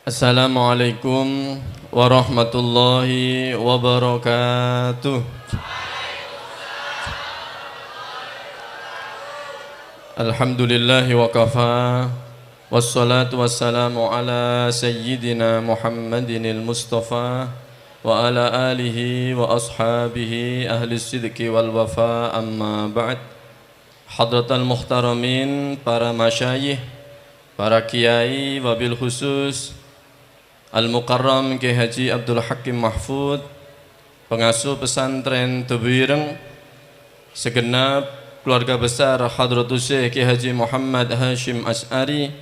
Assalamualaikum warahmatullahi wabarakatuh. Alhamdulillahi wa kafa. Wassalatu wassalamu ala sayyidina Muhammadinil Mustafa wa ala alihi wa ashabihi ahli sidqi wal wafa, amma ba'd. Hadratal muhtaramin, para masyayikh, para kiai, wabil khusus Al-Mukarram Kiai Haji Abdul Hakim Mahfud, pengasuh pesantren Tebuireng, segenap keluarga besar Hadratus Syekh Kiai Haji Muhammad Hashim Asy'ari,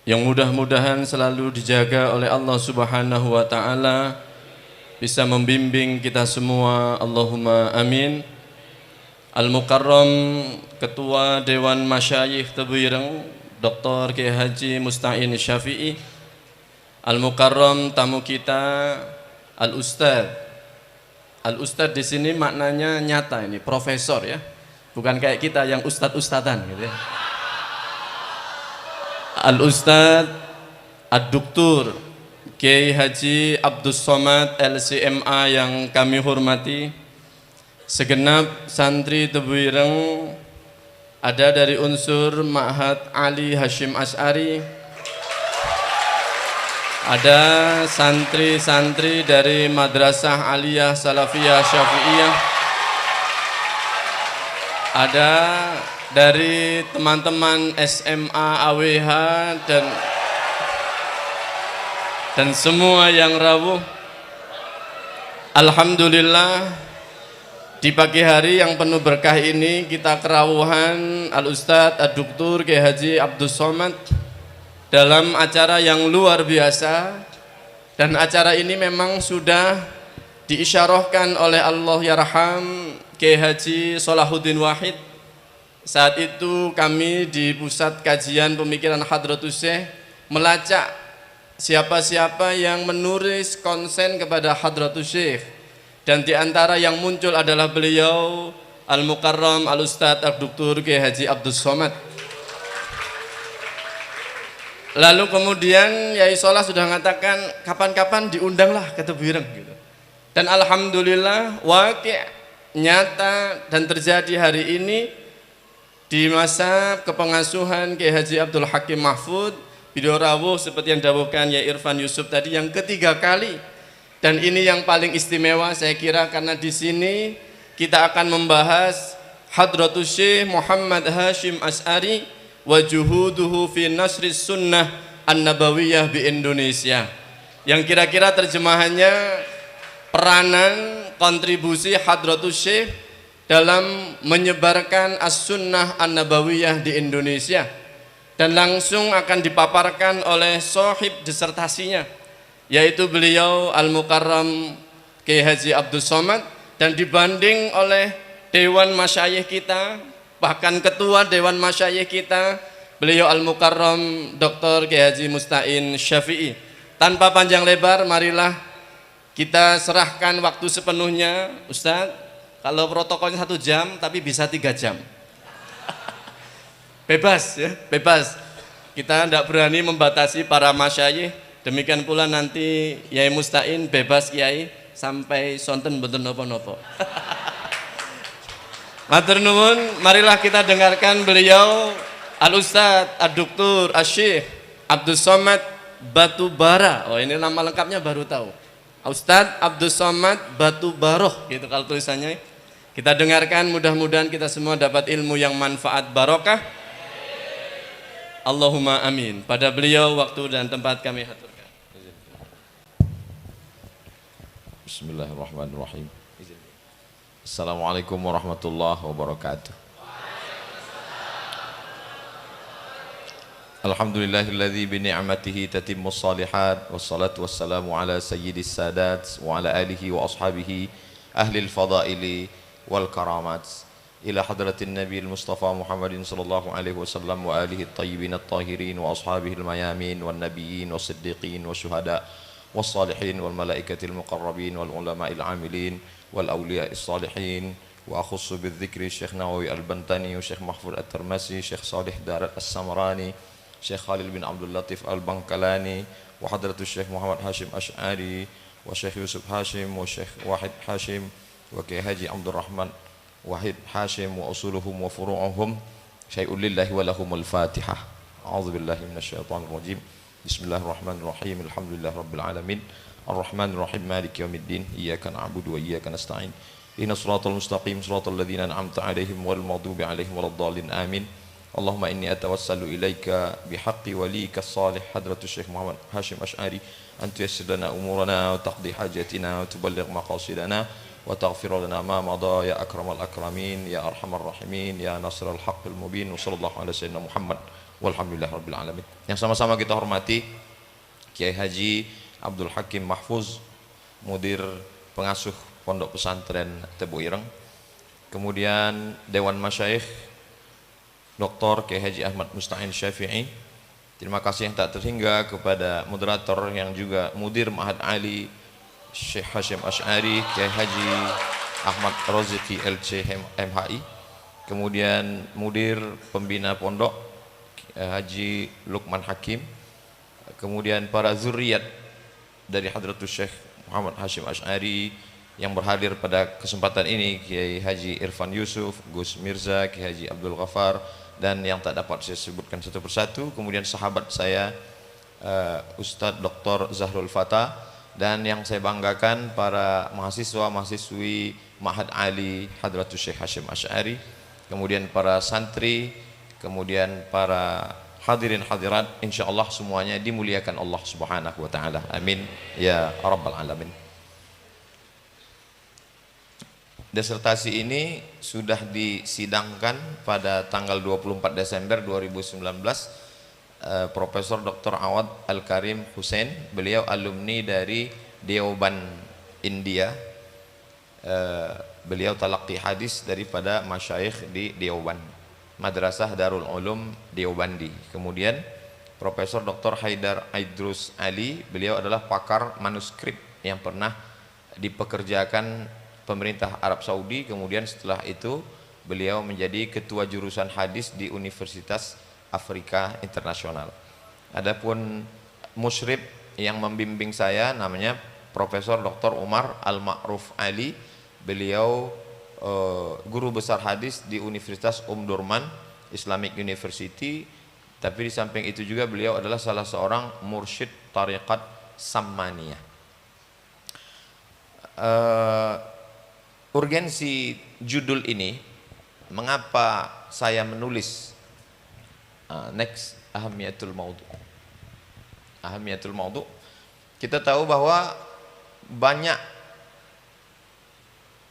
yang mudah-mudahan selalu dijaga oleh Allah Subhanahu wa Ta'ala, bisa membimbing kita semua, Allahumma amin. Al-Mukarram Ketua Dewan Masyayikh Tebuireng Dr. Kiai Haji Musta'in Syafi'i, Al-Mukarram tamu kita Al-Ustadz. Al-Ustadz di sini maknanya nyata, ini profesor ya, bukan kayak kita yang ustadz-ustadan gitu ya. Al-Ustadz Ad-Duktur Kiai Haji Abdus Somad LCMA yang kami hormati, segenap santri Tebuireng, ada dari unsur Ma'had Ali Hashim Asy'ari, ada santri-santri dari Madrasah Aliyah Salafiyah Syafi'iyah, ada dari teman-teman SMA AWH dan semua yang rawuh. Alhamdulillah, di pagi hari yang penuh berkah ini kita kerawuhan Al-Ustadz Ad-Duktur Kiai Haji Abdus Somad dalam acara yang luar biasa, dan acara ini memang sudah diisyarahkan oleh Allah Yarham Kiai Haji Salahuddin Wahid. Saat itu kami di Pusat Kajian Pemikiran Hadratus Syekh melacak siapa-siapa yang menulis konsen kepada Hadratus Syekh, dan di antara yang muncul adalah beliau Al-Mukarram Al-Ustadz Ad-Duktur Kiai Haji Abdus Somad. Lalu kemudian Yai Solah sudah mengatakan kapan-kapan diundanglah ke Tebuireng gitu. Dan alhamdulillah waqi' nyata dan terjadi hari ini di masa kepengasuhan Kiai Haji Abdul Hakim Mahfud, beliau rawuh seperti yang dawuhkan Yai Irfan Yusuf tadi yang ketiga kali. Dan ini yang paling istimewa saya kira, karena di sini kita akan membahas Hadratus Syekh Muhammad Hashim Asy'ari wa juhuduhu fi nasri sunnah an-nabawiyah di Indonesia, yang kira-kira terjemahannya peranan kontribusi Hadratus Syekh dalam menyebarkan as-sunnah an-nabawiyah di Indonesia, dan langsung akan dipaparkan oleh sahib disertasinya, yaitu beliau Al-Mukarram Kiai Haji Abdus Somad, dan dibanding oleh Dewan Masyayikh kita, bahkan Ketua Dewan Masyayikh kita, beliau Al-Mukarram Dr. Kiai Haji Musta'in Syafi'i. Tanpa panjang lebar, marilah kita serahkan waktu sepenuhnya. Ustadz, kalau protokolnya 1 jam tapi bisa 3 jam. Bebas ya, bebas. Kita tidak berani membatasi para masyayikh. Demikian pula nanti Yai Musta'in bebas Kiai sampai sonten mboten napa-napa. Matur nuwun, marilah kita dengarkan beliau Al-Ustadz Ad-Duktur Asy-Syaikh Abdus Somad Batubara. Oh, ini nama lengkapnya baru tahu. Ustadz Abdus Somad Batubaroh gitu kalau tulisannya. Kita dengarkan, mudah-mudahan kita semua dapat ilmu yang manfaat barokah. Allahumma amin. Pada beliau waktu dan tempat kami haturkan. Bismillahirrahmanirrahim. Assalamualaikum warahmatullahi wabarakatuh. Alhamdulillahilladzi bi ni'matihi tatimmus shalihat, wassalatu wassalamu ala sayyidis sadat wa ala alihi wa ashabihi ahlil fadaili wal karamat, ila hadratin nabiyil mustafa Muhammadin sallallahu alaihi wasallam wa alihi at-tayyibin at-tahirin wa ashabihil mayamin wan nabiyyin was siddiqin was syuhada was salihin wal malaikatil muqarrabin wal ulama'il amilin wal awliya'is salihin. Wa akhussu bidzikri Syekh Nawawi Al-Bantani wa Syekh Mahfud At-Tirmasi, Syekh Salih Darat As-Samrani, Syekh Khalil bin Abdul Latif Al-Bangkalani, wa hadratus Syekh Muhammad Hashim Asy'ari, wa Syekh Yusuf Hashim, wa Syekh Wahid Hashim, wa Kiai Haji Abdul Rahman Wahid Hashim, wa usuluhum wa furu'uhum syai'un lillahi wa lahumul Fatihah. A'udzu billahi minasyaitonir rajim. Bismillahirrahmanirrahim. Alhamdulillah rabbil alamin. Arrahmanir rahim maliki yaumiddin. Iyyaka na'budu wa iyyaka nasta'in. Ihdinas siratal mustaqim, siratal ladzina an'amta 'alaihim wal maghdubi 'alaihim waladdallin. Amin. Allahumma inni atawassalu ilaika bihaqqi walika salih hadratus Syekh Muhammad Hashim Asy'ari an tuyassir lana umurana wa taqdi hajatina wa tuballigh maqasidana wa taghfir lana ma madha ya akramal akramin ya arhamar rahimin ya nasral haqqil mubin. Wa sallallahu ala sayyidina Muhammad walhamdulillahi rabbil alamin. Yang sama-sama kita hormati Kiai Haji Abdul Hakim Mahfuz, Mudir Pengasuh Pondok Pesantren Tebu Ireng. Kemudian Dewan Masyayikh Dr. Kiai Haji Ahmad Musta'in Syafi'i. Terima kasih yang tak terhingga kepada moderator yang juga Mudir Ma'had Ali Syekh Hashim Asy'ari, Kiai Haji Ahmad Roziki LC MHI. Kemudian Mudir Pembina Pondok Haji Lukman Hakim. Kemudian para zuriat dari Hadratus Syekh Muhammad Hashim Asy'ari yang berhadir pada kesempatan ini, Kiai Haji Irfan Yusuf, Gus Mirza, Kiai Haji Abdul Ghaffar, dan yang tak dapat saya sebutkan satu persatu. Kemudian sahabat saya Ustadz Dr. Zahrul Fatah, dan yang saya banggakan para mahasiswa-mahasiswi Ma'had Ali Hadratus Syekh Hashim Asy'ari, kemudian para santri, kemudian para hadirin hadirat, insyaallah semuanya dimuliakan Allah Subhanahu wa taala. Amin ya rabbal alamin. Disertasi ini sudah disidangkan pada tanggal 24 Desember 2019. Profesor Dr. Awad Al-Karim Hussein, beliau alumni dari Deoban, India. Beliau talaqi hadis daripada masyayikh di Deoban, Madrasah Darul Ulum Deobandi. Kemudian Profesor Dr. Haidar Aidrus Ali, beliau adalah pakar manuskrip yang pernah dipekerjakan pemerintah Arab Saudi. Kemudian setelah itu beliau menjadi ketua jurusan hadis di Universitas Afrika Internasional. Adapun musyrib yang membimbing saya namanya Profesor Dr. Umar Al-Ma'ruf Ali. Beliau guru besar hadis di Universitas Durman Islamic University. Tapi di samping itu juga beliau adalah salah seorang mursyid tariqat Sammaniyah. Urgensi judul ini, mengapa saya menulis ahamiyatul maudu. Kita tahu bahwa banyak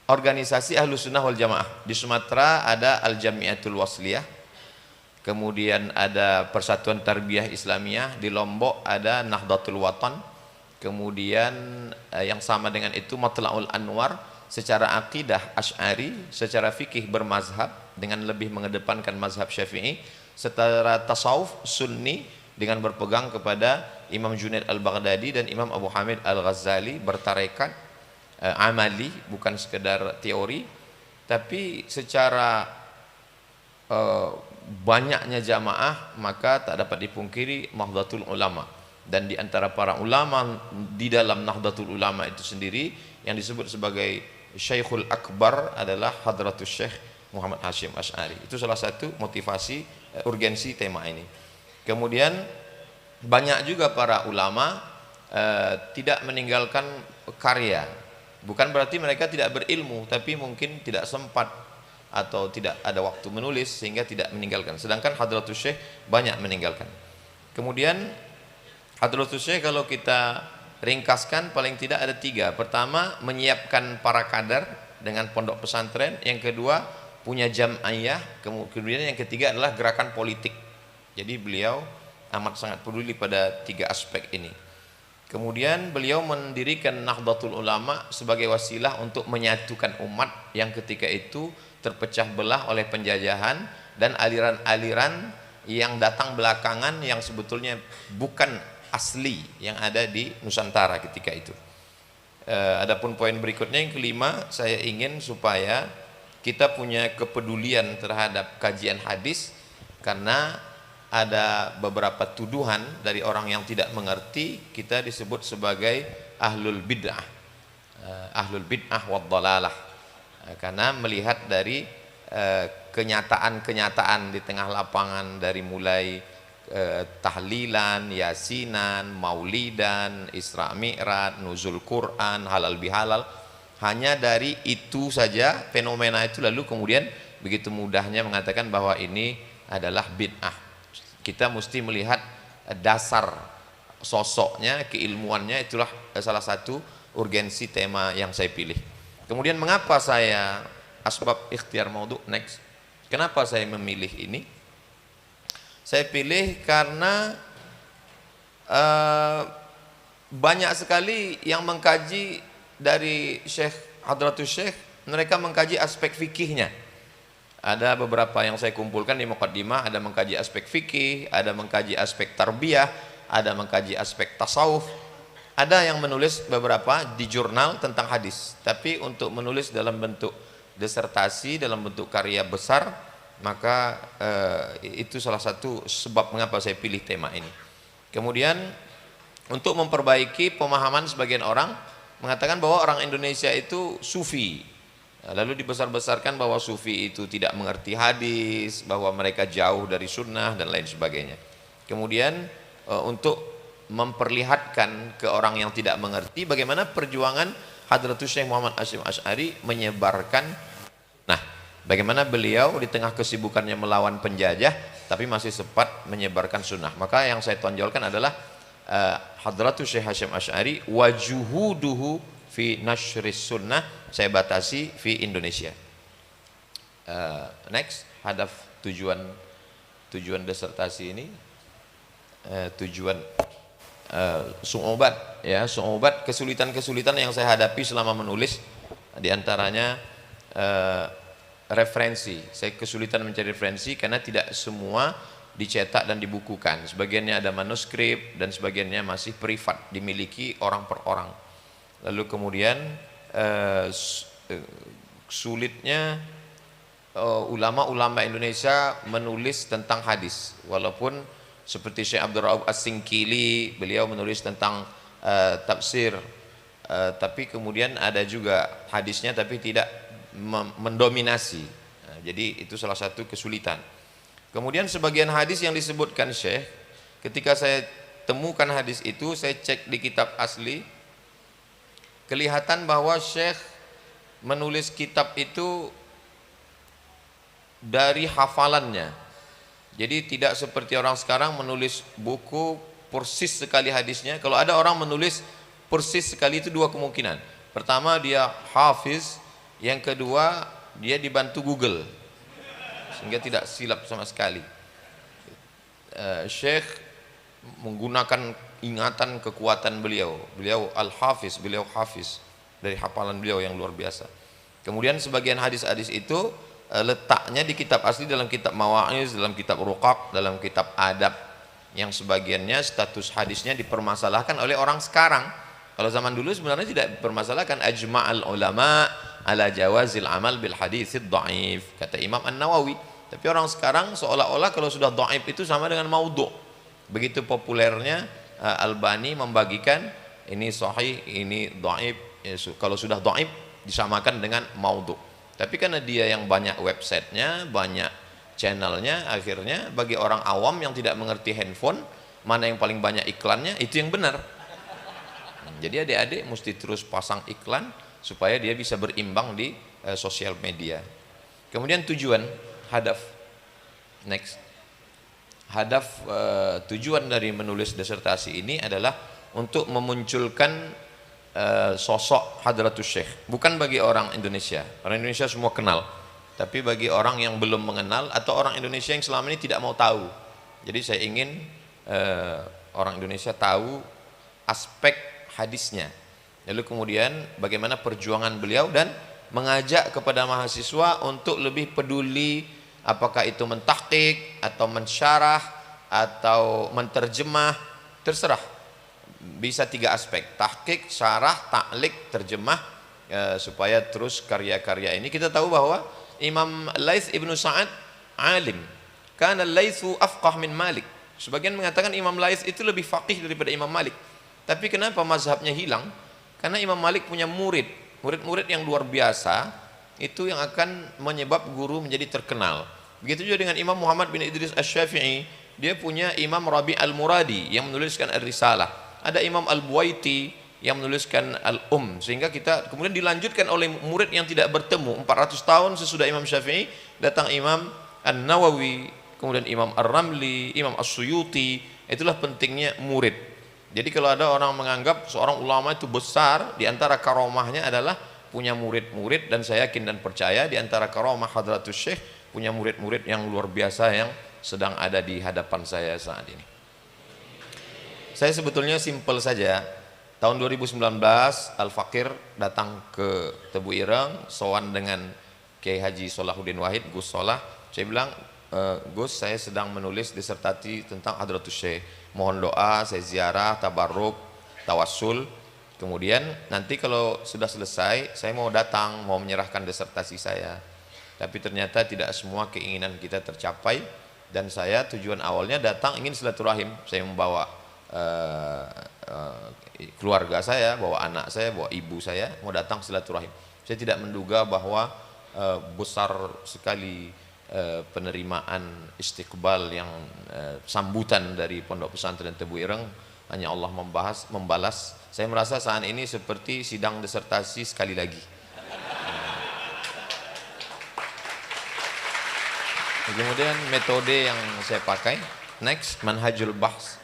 organisasi Ahlus Sunnah wal Jamaah. Di Sumatera ada Al-Jamiatul Wasliyah, kemudian ada Persatuan Tarbiyah Islamiyah, di Lombok ada Nahdlatul Watan, kemudian yang sama dengan itu Matla'ul Anwar. Secara akidah Asy'ari, secara fikih bermazhab dengan lebih mengedepankan mazhab Syafi'i, secara tasawuf Sunni dengan berpegang kepada Imam Junaid Al-Baghdadi dan Imam Abu Hamid Al-Ghazali, bertarekat amali, bukan sekedar teori. Tapi secara banyaknya jamaah, maka tak dapat dipungkiri Nahdlatul Ulama. Dan di antara para ulama di dalam Nahdlatul Ulama itu sendiri yang disebut sebagai Syekhul Akbar adalah Hadratus Syekh Muhammad Hashim Asy'ari. Itu salah satu motivasi urgensi tema ini. Kemudian banyak juga para ulama tidak meninggalkan karya. Bukan berarti mereka tidak berilmu, tapi mungkin tidak sempat atau tidak ada waktu menulis sehingga tidak meninggalkan. Sedangkan Hadratus Syekh banyak meninggalkan. Kemudian Hadratus Syekh kalau kita ringkaskan paling tidak ada 3. Pertama, menyiapkan para kader dengan pondok pesantren. Yang kedua, punya jam'iyah. Kemudian yang ketiga adalah gerakan politik. Jadi beliau amat sangat peduli pada 3 aspek ini. Kemudian beliau mendirikan Nahdlatul Ulama sebagai wasilah untuk menyatukan umat yang ketika itu terpecah belah oleh penjajahan dan aliran-aliran yang datang belakangan yang sebetulnya bukan asli yang ada di Nusantara ketika itu. Adapun poin berikutnya yang kelima, saya ingin supaya kita punya kepedulian terhadap kajian hadis, karena ada beberapa tuduhan dari orang yang tidak mengerti, kita disebut sebagai ahlul bid'ah, ahlul bid'ah wad dhalalah, karena melihat dari kenyataan-kenyataan di tengah lapangan, dari mulai tahlilan, yasinan, maulidan, Isra Mi'raj, nuzul Quran, halal bihalal, hanya dari itu saja fenomena itu, lalu kemudian begitu mudahnya mengatakan bahwa ini adalah bid'ah. Kita mesti melihat dasar sosoknya, keilmuannya, itulah salah satu urgensi tema yang saya pilih. Kemudian mengapa saya asbab ikhtiar maudhu, next, kenapa saya memilih ini? Saya pilih karena banyak sekali yang mengkaji dari Syekh Hadratus Syekh, mereka mengkaji aspek fikihnya. Ada beberapa yang saya kumpulkan di muqaddimah, ada mengkaji aspek fikih, ada mengkaji aspek tarbiyah, ada mengkaji aspek tasawuf, ada yang menulis beberapa di jurnal tentang hadis. Tapi untuk menulis dalam bentuk disertasi, dalam bentuk karya besar, maka itu salah satu sebab mengapa saya pilih tema ini. Kemudian untuk memperbaiki pemahaman sebagian orang mengatakan bahwa orang Indonesia itu sufi, lalu dibesar-besarkan bahwa sufi itu tidak mengerti hadis, bahwa mereka jauh dari sunnah dan lain sebagainya. Kemudian untuk memperlihatkan ke orang yang tidak mengerti bagaimana perjuangan Hadratus Syekh Muhammad Hasyim Asy'ari menyebarkan, nah bagaimana beliau di tengah kesibukannya melawan penjajah tapi masih sempat menyebarkan sunnah. Maka yang saya tonjolkan adalah Hadratus Syekh Hasyim Asy'ari wa juhuduhu fi nashris sunnah, saya batasi fi Indonesia. Next, hadaf tujuan disertasi ini, tujuan su'ubat, ya, su'ubat, kesulitan-kesulitan yang saya hadapi selama menulis, diantaranya referensi. Saya kesulitan mencari referensi karena tidak semua dicetak dan dibukukan. Sebagiannya ada manuskrip dan sebagiannya masih privat, dimiliki orang per orang. Lalu kemudian sulitnya ulama-ulama Indonesia menulis tentang hadis, walaupun seperti Syekh Abdul Rauf As-Singkili, beliau menulis tentang tafsir, tapi kemudian ada juga hadisnya tapi tidak mendominasi. Nah, jadi itu salah satu kesulitan. Kemudian sebagian hadis yang disebutkan Syekh, ketika saya temukan hadis itu, saya cek di kitab asli, kelihatan bahwa Syekh menulis kitab itu dari hafalannya. Jadi tidak seperti orang sekarang menulis buku persis sekali hadisnya. Kalau ada orang menulis persis sekali, itu dua kemungkinan. Pertama, dia hafiz, yang kedua dia dibantu Google sehingga tidak silap sama sekali. Syekh menggunakan ingatan kekuatan beliau al-hafiz, beliau hafiz, dari hafalan beliau yang luar biasa. Kemudian sebagian hadis-hadis itu letaknya di kitab asli, dalam kitab mawa'iz, dalam kitab ruqaq, dalam kitab adab, yang sebagiannya status hadisnya dipermasalahkan oleh orang sekarang. Kalau zaman dulu sebenarnya tidak dipermasalahkan. Ajma'al ulama ala jawazil amal bil haditsid dhaif, kata Imam An-Nawawi. Tapi orang sekarang seolah-olah kalau sudah dhaif itu sama dengan maudhu'. Begitu populernya Albani membagikan ini sahih, ini dhaif. Kalau sudah dhaif disamakan dengan maudhu'. Tapi karena dia yang banyak websitenya, banyak channelnya, akhirnya bagi orang awam yang tidak mengerti handphone, mana yang paling banyak iklannya, itu yang benar. Jadi adik-adik mesti terus pasang iklan supaya dia bisa berimbang di sosial media. Kemudian tujuan, hadaf. Next. Hadaf tujuan dari menulis disertasi ini adalah untuk memunculkan sosok Hadratus Syekh. Bukan bagi orang Indonesia. Orang Indonesia semua kenal. Tapi bagi orang yang belum mengenal atau orang Indonesia yang selama ini tidak mau tahu. Jadi saya ingin orang Indonesia tahu aspek hadisnya. Lalu kemudian bagaimana perjuangan beliau, dan mengajak kepada mahasiswa untuk lebih peduli, apakah itu mentahqiq atau mensyarah atau menterjemah, terserah. Bisa tiga aspek, tahqiq, syarah, ta'liq, terjemah, supaya terus karya-karya ini. Kita tahu bahwa Imam Laits Ibnu Sa'ad alim, Kana Laitsu afqah min Malik. Sebagian mengatakan Imam Laits itu lebih faqih daripada Imam Malik. Tapi kenapa mazhabnya hilang? Karena Imam Malik punya murid-murid yang luar biasa, itu yang akan menyebab guru menjadi terkenal. Begitu juga dengan Imam Muhammad bin Idris Asy-Syafi'i, dia punya Imam Rabi' Al-Muradi yang menuliskan Ar-Risalah. Ada Imam Al-Buwaiti yang menuliskan Al-Um, sehingga kita kemudian dilanjutkan oleh murid yang tidak bertemu. 400 tahun sesudah Imam Syafi'i datang Imam An-Nawawi, kemudian Imam Ar-Ramli, Imam As-Suyuti. Itulah pentingnya murid. Jadi kalau ada orang menganggap seorang ulama itu besar, di antara karomahnya adalah punya murid-murid, dan saya yakin dan percaya di antara karomah Hadratus Syekh punya murid-murid yang luar biasa yang sedang ada di hadapan saya saat ini. Saya sebetulnya simpel saja. Tahun 2019 Al-Fakir datang ke Tebu Ireng, sowan dengan Kiai Haji Solahuddin Wahid, Gus Solah. Saya bilang, Gus, saya sedang menulis disertasi tentang Hadratus Syekh. Mohon doa, saya ziarah, tabarruk, tawassul. Kemudian nanti kalau sudah selesai, saya mau datang, mau menyerahkan disertasi saya. Tapi ternyata tidak semua keinginan kita tercapai, dan saya tujuan awalnya datang ingin silaturahim. Saya membawa keluarga saya, bawa anak saya, bawa ibu saya, mau datang silaturahim. Saya tidak menduga bahwa besar sekali penerimaan istiqbal yang sambutan dari Pondok Pesantren Tebu Ireng. Hanya Allah membalas. Saya merasa saat ini seperti sidang disertasi sekali lagi. Kemudian metode yang saya pakai, next, manhajul bahs.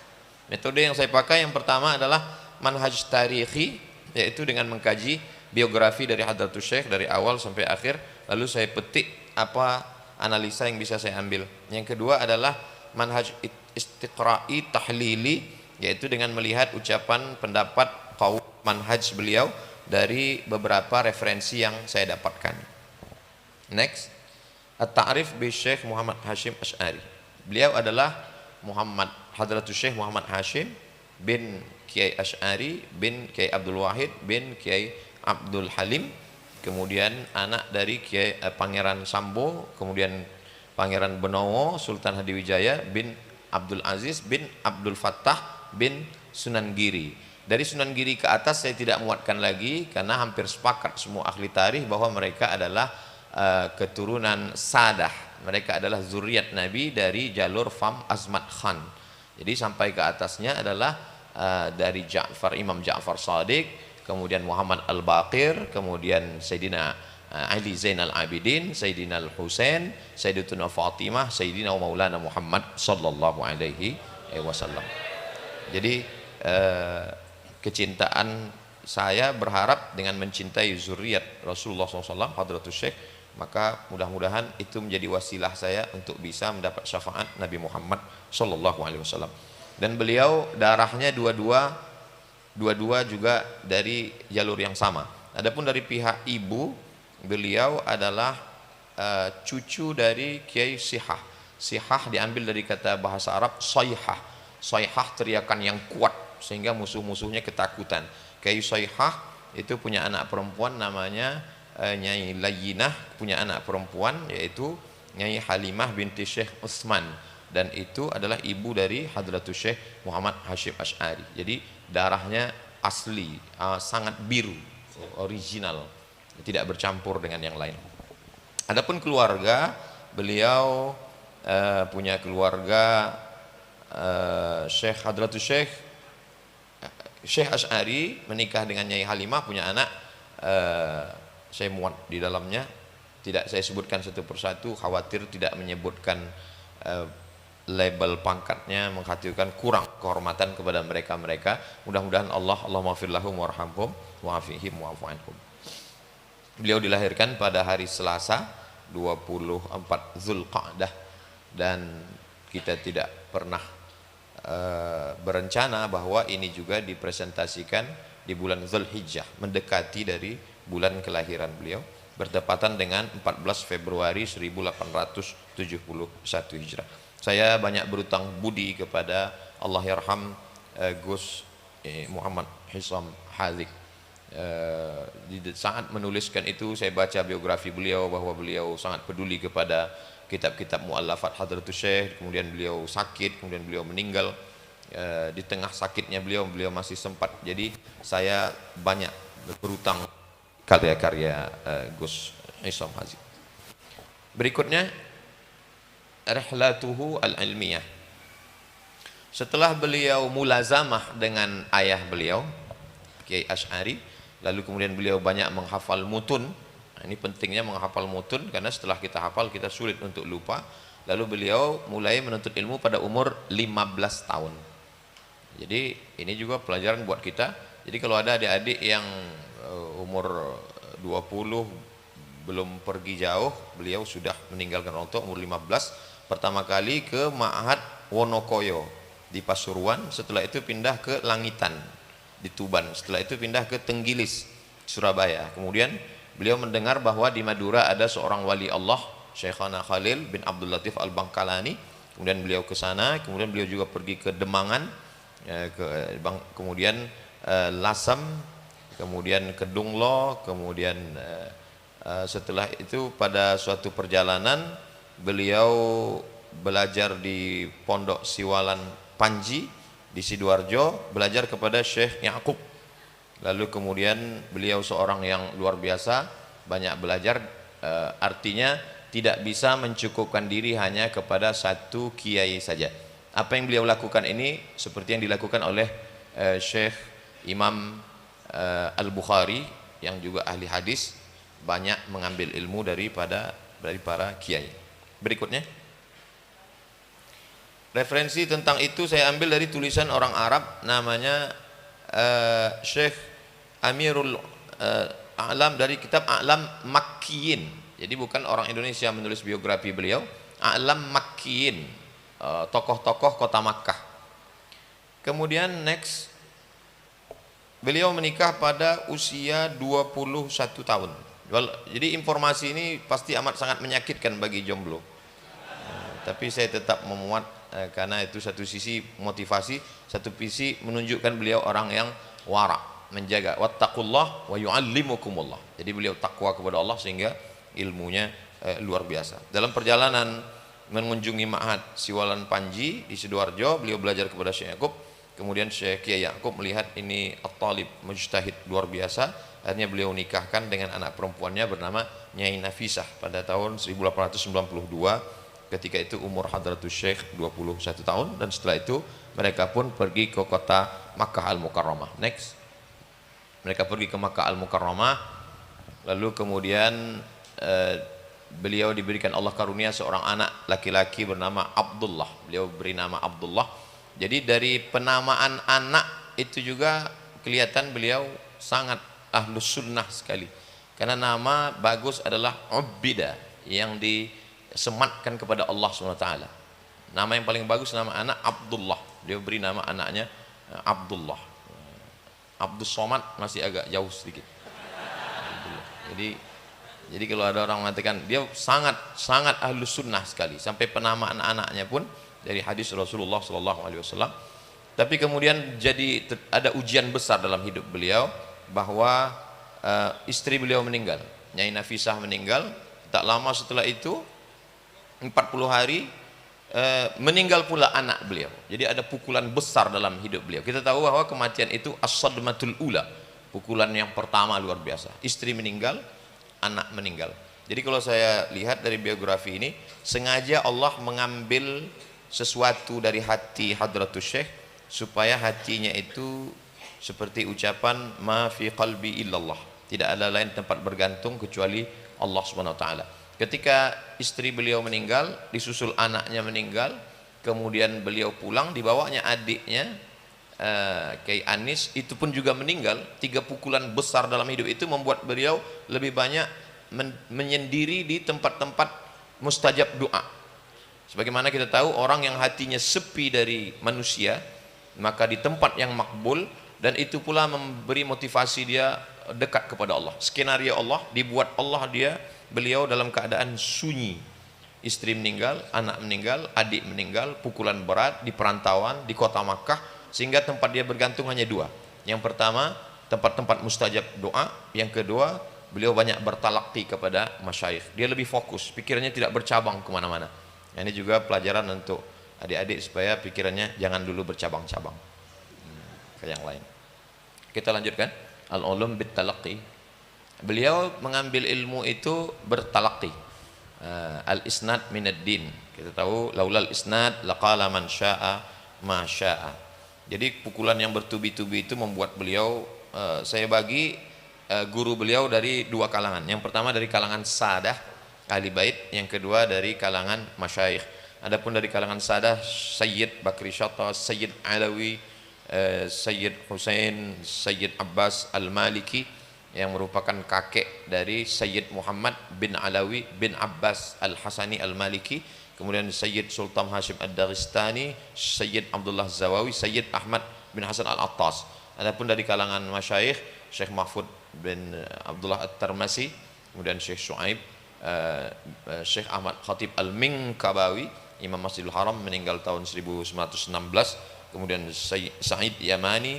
Metode yang saya pakai yang pertama adalah manhaj tarikhi, yaitu dengan mengkaji biografi dari Hadratus Syekh dari awal sampai akhir, lalu saya petik apa analisa yang bisa saya ambil. Yang kedua adalah manhaj istiqra'i tahlili, yaitu dengan melihat ucapan, pendapat, qaul, manhaj beliau dari beberapa referensi yang saya dapatkan. Next, at-ta'rif bi Syekh Muhammad Hashim Asy'ari. Beliau adalah Hadratus Syekh Muhammad Hashim bin Kiai Asy'ari bin Kiai Abdul Wahid bin Kiai Abdul Halim, kemudian anak dari Kiai Pangeran Sambo, kemudian Pangeran Benowo Sultan Hadiwijaya bin Abdul Aziz bin Abdul Fattah bin Sunan Giri. Dari Sunan Giri ke atas saya tidak muatkan lagi, karena hampir sepakat semua ahli tarikh bahwa mereka adalah keturunan Sadah. Mereka adalah zuriat Nabi dari jalur Fam Azmat Khan. Jadi sampai ke atasnya adalah dari Imam Ja'far Shadiq, kemudian Muhammad Al-Baqir, kemudian Sayyidina Ali Zainal Abidin, Sayyidina Al-Husain, Sayyidatuna Fatimah, Sayyidina Maulana Muhammad sallallahu alaihi wasallam. Jadi kecintaan saya berharap dengan mencintai zuriat Rasulullah SAW, Hadratus Syekh, maka mudah-mudahan itu menjadi wasilah saya untuk bisa mendapat syafaat Nabi Muhammad sallallahu alaihi wasallam. Dan beliau darahnya dua-dua juga dari jalur yang sama. Adapun dari pihak ibu, beliau adalah cucu dari Kiai Sihah. Sihah diambil dari kata bahasa Arab sayhah. Sayhah teriakan yang kuat sehingga musuh-musuhnya ketakutan. Kiai Sihah itu punya anak perempuan namanya Nyai Layyinah, punya anak perempuan yaitu Nyai Halimah binti Syekh Utsman, dan itu adalah ibu dari Hadratus Syekh Muhammad Hashim Asy'ari. Jadi darahnya asli, sangat biru, original, tidak bercampur dengan yang lain. Adapun keluarga, beliau punya keluarga Syekh Hadratus Syekh Asy'ari menikah dengan Nyai Halimah, punya anak. Saya muat di dalamnya, tidak saya sebutkan satu persatu, khawatir tidak menyebutkan label pangkatnya, mengkhawatirkan kurang kehormatan kepada mereka. Mudah-mudahan Allahumma fir lahum warhamhum wa'afihim wa'fu anhum. Beliau dilahirkan pada hari Selasa 24 Zulqa'dah, dan kita tidak pernah berencana bahwa ini juga dipresentasikan di bulan Zulhijjah, mendekati dari bulan kelahiran beliau, bertepatan dengan 14 Februari 1871 Hijrah. Saya banyak berutang budi kepada Allah yarham Gus Muhammad Hisam Hazik. Saat menuliskan itu saya baca biografi beliau bahwa beliau sangat peduli kepada kitab-kitab muallafat Hadratus Syekh, kemudian beliau sakit, kemudian beliau meninggal. Di tengah sakitnya beliau masih sempat, jadi saya banyak berutang karya-karya Gus Isom Hazi. Berikutnya rihlatuhu al-ilmiyah. Setelah beliau mulazamah dengan ayah beliau Kiai Asy'ari, lalu kemudian beliau banyak menghafal mutun. Ini pentingnya menghafal mutun, karena setelah kita hafal kita sulit untuk lupa. Lalu beliau mulai menuntut ilmu pada umur 15 tahun. Jadi ini juga pelajaran buat kita. Jadi kalau ada adik-adik yang umur 20 belum pergi jauh, beliau sudah meninggalkan orang tua umur 15, pertama kali ke Ma'had Wonokoyo di Pasuruan, setelah itu pindah ke Langitan di Tuban, setelah itu pindah ke Tenggilis Surabaya. Kemudian beliau mendengar bahwa di Madura ada seorang wali Allah, Syekhana Khalil bin Abdul Latif Al-Bangkalani. Kemudian beliau ke sana, kemudian beliau juga pergi ke Demangan, kemudian Lasem, kemudian ke Dunglo, kemudian setelah itu pada suatu perjalanan beliau belajar di Pondok Siwalan Panji di Sidoarjo, belajar kepada Syekh Ya'qub. Lalu kemudian beliau seorang yang luar biasa, banyak belajar, artinya tidak bisa mencukupkan diri hanya kepada satu kiai saja. Apa yang beliau lakukan ini seperti yang dilakukan oleh Syekh Imam Al-Bukhari yang juga ahli hadis, banyak mengambil ilmu dari para kiai. Berikutnya, referensi tentang itu saya ambil dari tulisan orang Arab namanya Syekh Amirul A'lam, dari kitab A'lam Makkiyin. Jadi bukan orang Indonesia menulis biografi beliau, A'lam Makkiyin, tokoh-tokoh kota Makkah. Kemudian next, beliau menikah pada usia 21 tahun. Jadi informasi ini pasti amat sangat menyakitkan bagi jomblo, tapi saya tetap memuat karena itu satu sisi motivasi, satu sisi menunjukkan beliau orang yang wara', menjaga wattaqullah wa yu'allimukumullah. Jadi beliau takwa kepada Allah sehingga ilmunya luar biasa. Dalam perjalanan mengunjungi Ma'had Siwalan Panji di Sidoarjo, beliau belajar kepada Syekh Ya'qub. Kemudian Syekh Kiai Ya'qub melihat ini at-talib mujtahid luar biasa, akhirnya beliau nikahkan dengan anak perempuannya bernama Nyai Nafisah pada tahun 1892. Ketika itu umur Hadratus Syekh 21 tahun, dan setelah itu mereka pun pergi ke kota Makkah Al-Mukarramah. Next, mereka pergi ke Makkah Al-Mukarramah, lalu kemudian beliau diberikan Allah karunia seorang anak laki-laki bernama Abdullah. Beliau beri nama Abdullah. Jadi dari penamaan anak itu juga kelihatan beliau sangat ahlus sunnah sekali, karena nama bagus adalah Ubbida, yang disematkan kepada Allah SWT. Nama yang paling bagus nama anak Abdullah. Beliau beri nama anaknya Abdullah. Abdus Somad masih agak jauh sedikit. Jadi kalau ada orang mengatakan dia sangat ahlus sunnah sekali, sampai penamaan anaknya pun dari hadis Rasulullah SAW. Tapi kemudian jadi ada ujian besar dalam hidup beliau, bahwa istri beliau meninggal, Nyai Nafisah meninggal. Tak lama setelah itu 40 hari meninggal pula anak beliau. Jadi ada pukulan besar dalam hidup beliau. Kita tahu bahwa kematian itu as-sadmatul ula, pukulan yang pertama luar biasa. Istri meninggal, anak meninggal. Jadi kalau saya lihat dari biografi ini, sengaja Allah mengambil sesuatu dari hati Hadratus Syekh supaya hatinya itu seperti ucapan ma fi qalbi illallah, tidak ada lain tempat bergantung kecuali Allah Subhanahu wa taala. Ketika istri beliau meninggal, disusul anaknya meninggal, kemudian beliau pulang, dibawanya adiknya Kiai Anis, itu pun juga meninggal. 3 pukulan besar dalam hidup itu membuat beliau lebih banyak menyendiri di tempat-tempat mustajab doa. Sebagaimana kita tahu, orang yang hatinya sepi dari manusia, maka di tempat yang makbul, dan itu pula memberi motivasi dia dekat kepada Allah. Skenario Allah dibuat Allah, beliau dalam keadaan sunyi. Istri meninggal, anak meninggal, adik meninggal, pukulan berat di perantauan di kota Makkah, sehingga tempat dia bergantung hanya 2. Yang pertama, tempat-tempat mustajab doa. Yang kedua, beliau banyak bertalaqi kepada masyayikh. Dia lebih fokus, pikirannya tidak bercabang kemana-mana. Nah, ini juga pelajaran untuk adik-adik supaya pikirannya jangan dulu bercabang-cabang ke yang lain. Kita lanjutkan. Al-ulum bit talaqi. Beliau mengambil ilmu itu bertalaqi. Al-isnad minad din. Kita tahu laulal isnad laqala man syaa ma syaa. Jadi pukulan yang bertubi-tubi itu membuat beliau, saya bagi guru beliau dari dua kalangan. Yang pertama dari kalangan sadah ahli bait, yang kedua dari kalangan masyayikh. Adapun dari kalangan sadah, Sayyid Bakri Syatta, Sayyid Alawi, Sayyid Husain, Sayyid Abbas Al-Maliki yang merupakan kakek dari Sayyid Muhammad bin Alawi bin Abbas Al-Hasani Al-Maliki, kemudian Sayyid Sultan Hashim Ad-Daristani, Sayyid Abdullah Zawawi, Sayyid Ahmad bin Hasan Al-Attas. Adapun dari kalangan masyayikh, Syekh Mahfud bin Abdullah At-Tarmasi, kemudian Syekh Shu'aib, Syekh Ahmad Khatib Al-Minkabawi, Imam Masjidil Haram, meninggal tahun 1916, kemudian Sa'id Yamani,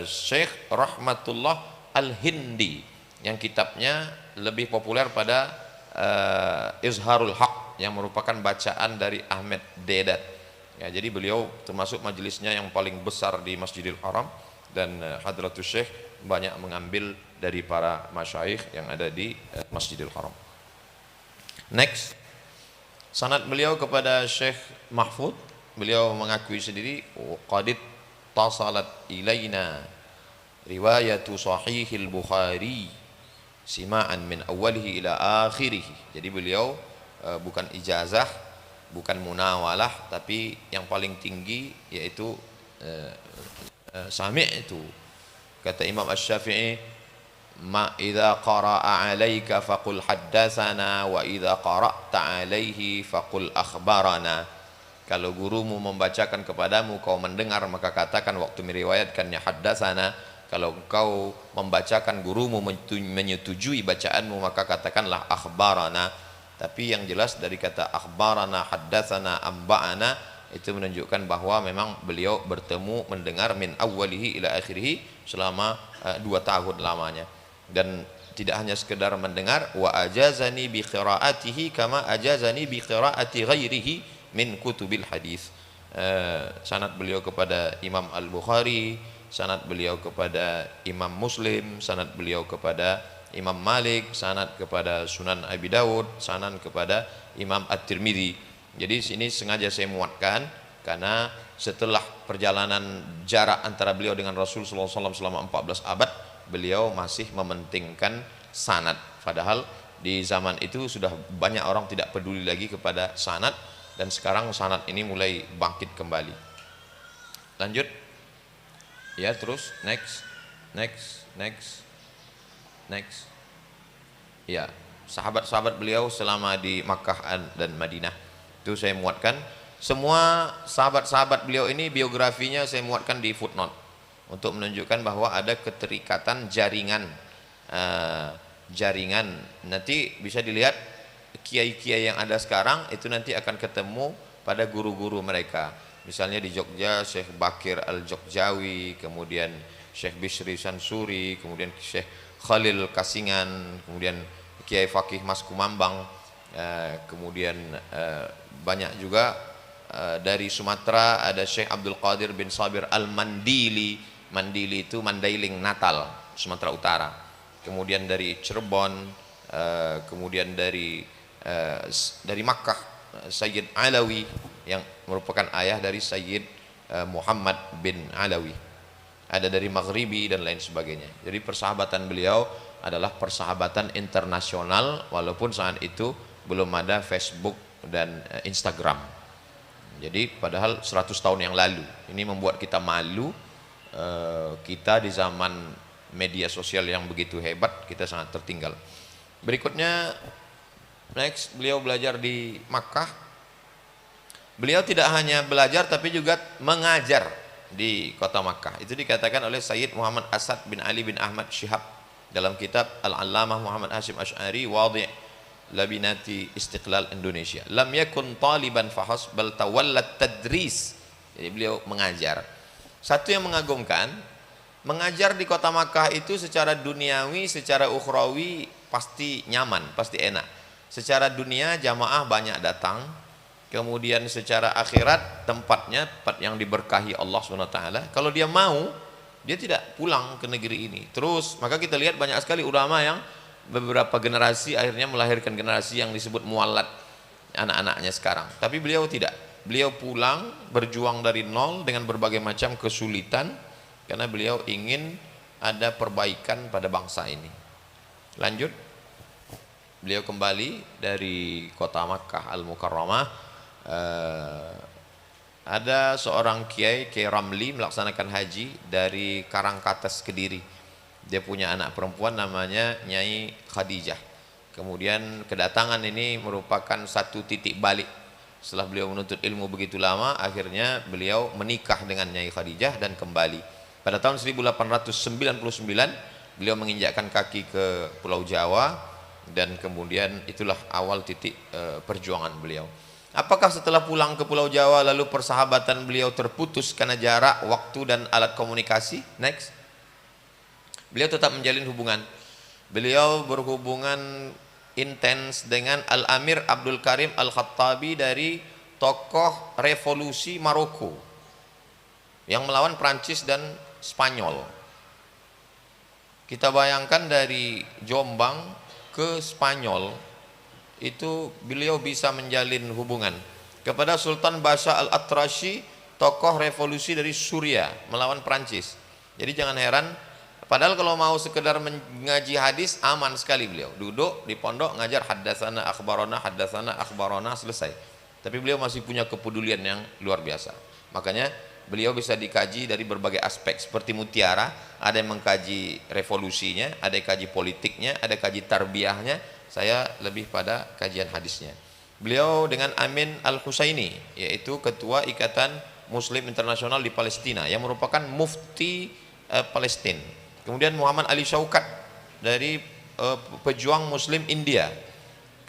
Syekh Rahmatullah Al-Hindi yang kitabnya lebih populer pada Izharul Haq yang merupakan bacaan dari Ahmad Dedat. Ya, jadi beliau termasuk majelisnya yang paling besar di Masjidil Haram, dan Hadratus Syekh banyak mengambil dari para masyayikh yang ada di Masjidil Haram. Next, sanad beliau kepada Syekh Mahfud, beliau mengakui sendiri, qadit tasalat ilaina riwayatu sahihil Bukhari sima'an min awalihi ila akhirih. Jadi beliau bukan ijazah, bukan munawalah, tapi yang paling tinggi yaitu sami' itu. Kata Imam Asy-Syafi'i, ma idza qara'a 'alaika faqul haddatsana wa idza qara'ta 'alaihi faqul akhbarana. Kalau gurumu membacakan kepadamu kau mendengar, maka katakan waktu meriwayatkannya haddatsana. Kalau engkau membacakan gurumu menyetujui bacaanmu, maka katakanlah akhbarana. Tapi yang jelas dari kata akhbarana, haddatsana, amba'ana itu menunjukkan bahwa memang beliau bertemu mendengar min awwalihi ila akhirih selama 2 tahun lamanya, dan tidak hanya sekedar mendengar, wa ajazani bi qiraatihi kama ajazani bi qiraati ghairihi min kutubil hadis. Sanad beliau kepada Imam Al-Bukhari, sanad beliau kepada Imam Muslim, sanad beliau kepada Imam Malik, sanad kepada Sunan Abi Dawud, sanad kepada Imam At-Tirmidzi. Jadi sini sengaja saya muatkan karena setelah perjalanan jarak antara beliau dengan Rasulullah SAW selama 14 abad, beliau masih mementingkan sanad. Padahal di zaman itu sudah banyak orang tidak peduli lagi kepada sanad, dan sekarang sanad ini mulai bangkit kembali. Lanjut. Ya, terus next. Ya, sahabat-sahabat beliau selama di Makkah dan Madinah. Itu saya muatkan. Semua sahabat-sahabat beliau ini biografinya saya muatkan di footnote untuk menunjukkan bahwa ada keterikatan jaringan. Nanti bisa dilihat kiai-kiai yang ada sekarang itu nanti akan ketemu pada guru-guru mereka. Misalnya di Jogja Syekh Bakir Al-Jogjawi, kemudian Syekh Bishri Sansuri, kemudian Syekh Khalil Kasingan, kemudian Kiai Fakih Mas Kumambang, kemudian banyak juga dari Sumatera ada Syekh Abdul Qadir bin Sabir Al-Mandili. Mandili itu Mandailing Natal, Sumatera Utara. Kemudian dari Cirebon, kemudian dari Makkah Sayyid Alawi yang merupakan ayah dari Sayyid Muhammad bin Alawi. Ada dari Maghribi dan lain sebagainya. Jadi persahabatan beliau adalah persahabatan internasional, walaupun saat itu belum ada Facebook dan Instagram. Jadi padahal 100 tahun yang lalu. Ini membuat kita malu. Kita di zaman media sosial yang begitu hebat, kita sangat tertinggal. Berikutnya, next, beliau belajar di Makkah. Beliau tidak hanya belajar tapi juga mengajar di kota Makkah. Itu dikatakan oleh Sayyid Muhammad Asad bin Ali bin Ahmad Syihab dalam kitab Al-Allamah Muhammad Hashim Asy'ari Wadi' Labinati Istiqlal Indonesia. Lam yakun taliban fahas bal tawallat tadris. Jadi beliau mengajar. Satu yang mengagumkan, Mengajar di kota Makkah itu secara duniawi, secara ukhrawi pasti nyaman, pasti enak. Secara dunia jamaah banyak datang, kemudian secara akhirat tempatnya tempat yang diberkahi Allah SWT. Kalau dia mau, dia tidak pulang ke negeri ini. Terus maka kita lihat banyak sekali ulama yang beberapa generasi akhirnya melahirkan generasi yang disebut muallat, anak-anaknya sekarang. Tapi beliau tidak. Beliau pulang berjuang dari nol dengan berbagai macam kesulitan, karena beliau ingin ada perbaikan pada bangsa ini. Lanjut, beliau kembali dari kota Makkah Al-Mukarramah. Ada seorang Kiai Ramli melaksanakan haji dari Karangkates Kediri. Dia punya anak perempuan namanya Nyai Khadijah. Kemudian kedatangan ini merupakan satu titik balik. Setelah beliau menuntut ilmu begitu lama, akhirnya beliau menikah dengan Nyai Khadijah dan kembali. Pada tahun 1899 beliau menginjakkan kaki ke Pulau Jawa, dan kemudian itulah awal titik perjuangan beliau. Apakah setelah pulang ke Pulau Jawa lalu persahabatan beliau terputus karena jarak, waktu dan alat komunikasi? Next. Beliau tetap menjalin hubungan. Beliau berhubungan intens dengan Al-Amir Abdul Karim Al-Khattabi dari tokoh revolusi Maroko yang melawan Prancis dan Spanyol. Kita bayangkan dari Jombang ke Spanyol itu beliau bisa menjalin hubungan. Kepada Sultan Basha Al-Atrashi, tokoh revolusi dari Suriah melawan Prancis. Jadi jangan heran, padahal kalau mau sekedar mengaji hadis aman sekali beliau. Duduk di pondok ngajar haddatsana akhbarana selesai. Tapi beliau masih punya kepedulian yang luar biasa. Makanya beliau bisa dikaji dari berbagai aspek seperti Mutiara, ada yang mengkaji revolusinya, ada yang kaji politiknya, ada kaji tarbiyahnya. Saya lebih pada kajian hadisnya. Beliau dengan Amin Al-Husaini, yaitu ketua Ikatan Muslim Internasional di Palestina yang merupakan mufti Palestina. Kemudian Muhammad Ali Syaukat dari pejuang Muslim India.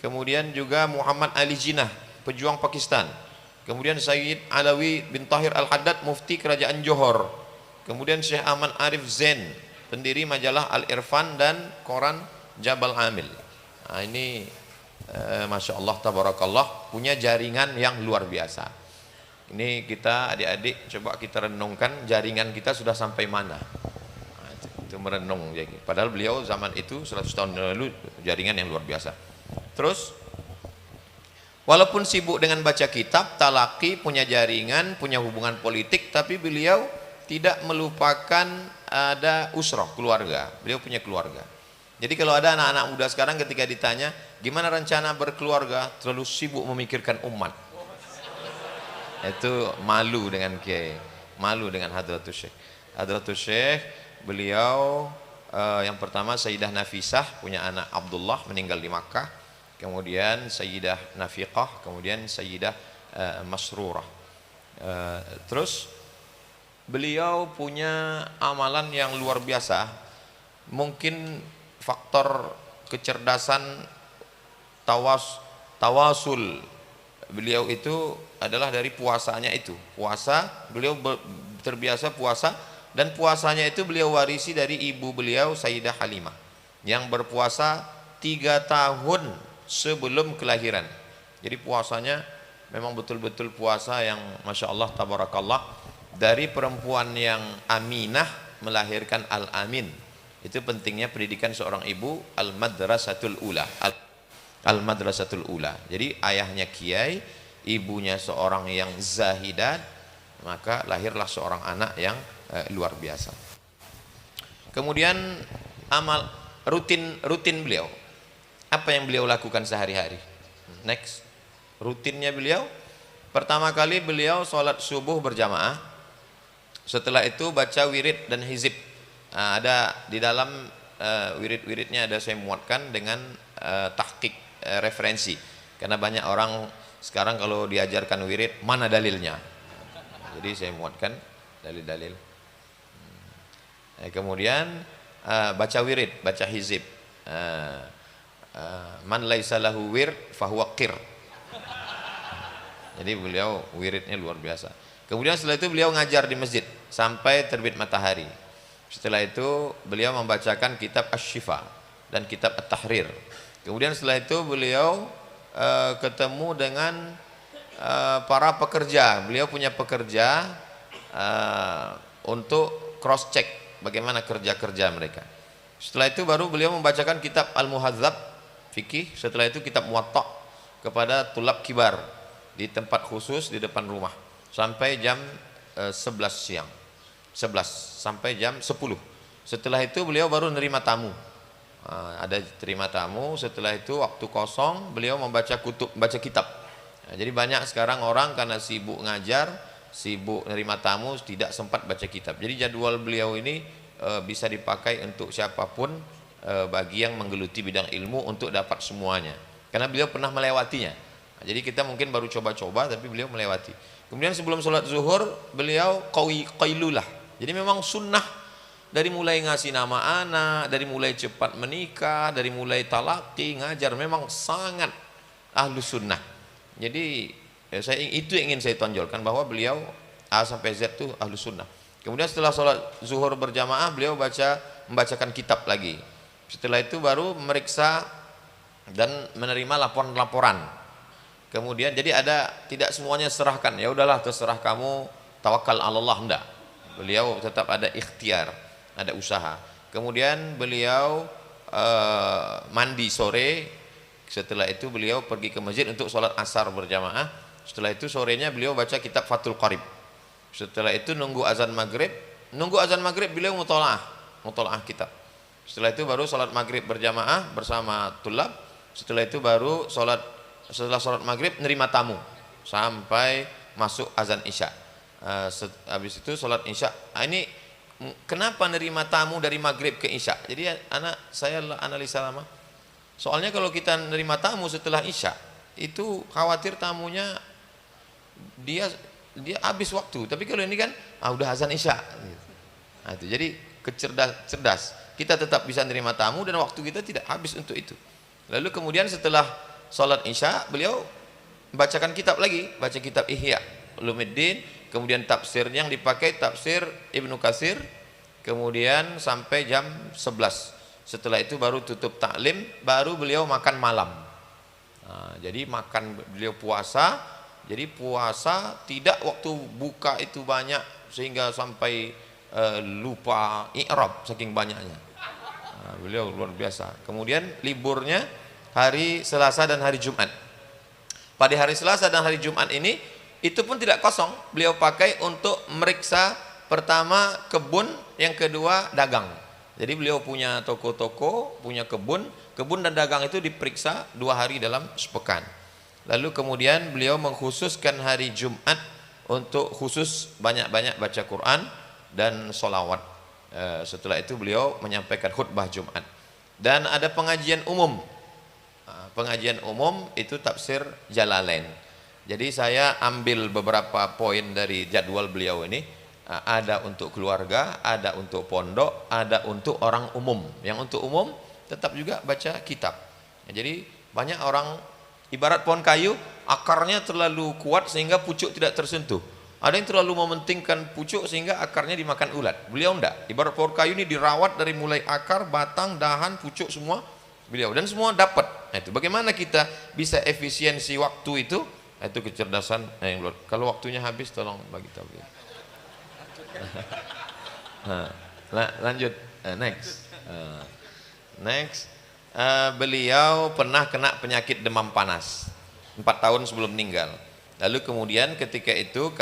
Kemudian juga Muhammad Ali Jinnah, pejuang Pakistan. Kemudian Sayyid Alawi bin Tahir Al-Haddad, mufti kerajaan Johor. Kemudian Syekh Ahmad Arif Zain, pendiri majalah Al-Irfan dan koran Jabal Amil. Nah, ini Masya Allah tabarakallah, punya jaringan yang luar biasa. Ini kita adik-adik coba kita renungkan jaringan kita sudah sampai mana. Nah, itu merenung. Padahal beliau zaman itu 100 tahun lalu jaringan yang luar biasa. Terus walaupun sibuk dengan baca kitab, talaki, punya jaringan, punya hubungan politik, tapi beliau tidak melupakan ada usrah, keluarga. Beliau punya keluarga. Jadi kalau ada anak-anak muda sekarang ketika ditanya, gimana rencana berkeluarga? Terlalu sibuk memikirkan umat. Itu malu dengan Kiai, malu dengan Hadratus Syekh. Hadratus Syekh, beliau yang pertama Sayyidah Nafisah, punya anak Abdullah, meninggal di Makkah. Kemudian Sayyidah Nafiqah, kemudian Sayyidah Masrurah. Terus beliau punya amalan yang luar biasa. Mungkin faktor kecerdasan tawasul beliau itu adalah dari puasanya itu. Puasa, beliau terbiasa puasa, dan puasanya itu beliau warisi dari ibu beliau Sayyidah Halimah yang berpuasa 3 tahun sebelum kelahiran. Jadi puasanya memang betul-betul puasa yang Masya Allah tabarakallah, dari perempuan yang aminah melahirkan al-amin. Itu pentingnya pendidikan seorang ibu, al-madrasatul ula. Al-madrasatul ula. Jadi ayahnya kiai, ibunya seorang yang zahidat, maka lahirlah seorang anak yang luar biasa. Kemudian amal rutin beliau. Apa yang beliau lakukan sehari-hari? Next. Rutinnya beliau, pertama kali beliau sholat subuh berjamaah. Setelah itu baca wirid dan hizib. Ada di dalam wirid-wiridnya ada saya muatkan dengan tahqiq referensi. Karena banyak orang sekarang kalau diajarkan wirid, mana dalilnya? Jadi saya muatkan dalil-dalil. Kemudian baca wirid, baca hizib. Man laisa lahu wird fahuwa qir. Jadi beliau wiridnya luar biasa. Kemudian setelah itu beliau ngajar di masjid sampai terbit matahari. Setelah itu beliau membacakan kitab Asy-Syifa dan kitab At-Tahrir. Kemudian setelah itu beliau ketemu dengan para pekerja. Beliau punya pekerja untuk cross check bagaimana kerja-kerja mereka. Setelah itu baru beliau membacakan kitab Al-Muhadzab fikih. Setelah itu kitab Muwatta kepada tulab kibar di tempat khusus di depan rumah sampai jam 11 siang. 11 sampai jam 10. Setelah itu beliau baru nerima tamu. Ada terima tamu. Setelah itu waktu kosong beliau membaca baca kitab. Jadi banyak sekarang orang karena sibuk ngajar, sibuk nerima tamu, tidak sempat baca kitab. Jadi jadwal beliau ini bisa dipakai untuk siapapun bagi yang menggeluti bidang ilmu untuk dapat semuanya. Karena beliau pernah melewatinya. Jadi kita mungkin baru coba-coba tapi beliau melewati. Kemudian sebelum sholat zuhur beliau qailulah. Jadi memang sunnah dari mulai ngasih nama anak, dari mulai cepat menikah, dari mulai talaki, ngajar, memang sangat ahlu sunnah. Jadi itu yang ingin saya tonjolkan bahwa beliau A sampai Z itu ahlu sunnah. Kemudian setelah sholat zuhur berjamaah beliau membacakan kitab lagi. Setelah itu baru meriksa dan menerima laporan-laporan. Kemudian jadi ada tidak semuanya serahkan, ya udahlah terserah kamu, tawakal Allah, enggak. Beliau tetap ada ikhtiar, ada usaha. Kemudian beliau mandi sore. Setelah itu beliau pergi ke masjid untuk sholat asar berjamaah. Setelah itu sorenya beliau baca kitab Fathul Qarib. Setelah itu nunggu azan maghrib. Nunggu azan maghrib beliau mutolaah kitab. Setelah itu baru sholat maghrib berjamaah bersama tulab. Setelah itu baru setelah sholat maghrib nerima tamu sampai masuk azan isya. Habis itu sholat isya. Ini kenapa nerima tamu dari maghrib ke isya? Jadi saya analisa lama. Soalnya kalau kita nerima tamu setelah isya, itu khawatir tamunya dia habis waktu. Tapi kalau ini kan udah azan isya. Nah, itu jadi cerdas. Kita tetap bisa nerima tamu dan waktu kita tidak habis untuk itu. Lalu kemudian setelah sholat isya, beliau bacakan kitab lagi, baca kitab Ihya Ulumuddin. Kemudian tafsir yang dipakai tafsir Ibnu Katsir. Kemudian sampai jam 11. Setelah itu baru tutup taklim, baru beliau makan malam. Jadi beliau puasa. Jadi puasa tidak waktu buka itu banyak sehingga sampai lupa i'rab saking banyaknya. Beliau luar biasa. Kemudian liburnya hari Selasa dan hari Jumat. Pada hari Selasa dan hari Jumat ini itu pun tidak kosong, beliau pakai untuk meriksa pertama kebun, yang kedua dagang. Jadi beliau punya toko-toko, punya kebun dan dagang itu diperiksa 2 hari dalam sepekan. Lalu kemudian beliau mengkhususkan hari Jumat untuk khusus banyak-banyak baca Quran dan sholawat. Setelah itu beliau menyampaikan khutbah Jumat. Dan ada pengajian umum. Pengajian umum itu tafsir Jalalain. Jadi saya ambil beberapa poin dari jadwal beliau ini. Ada untuk keluarga, ada untuk pondok, ada untuk orang umum. Yang untuk umum tetap juga baca kitab. Jadi banyak orang ibarat pohon kayu, akarnya terlalu kuat sehingga pucuk tidak tersentuh. Ada yang terlalu mementingkan pucuk sehingga akarnya dimakan ulat. Beliau enggak. Ibarat pohon kayu ini dirawat dari mulai akar, batang, dahan, pucuk semua beliau, dan semua dapat. Nah, itu bagaimana kita bisa efisiensi waktu itu? Itu kecerdasan yang luar. Kalau waktunya habis tolong bagi tahu. Lanjut. Next. Beliau pernah kena penyakit demam panas 4 tahun sebelum meninggal. Lalu kemudian ketika itu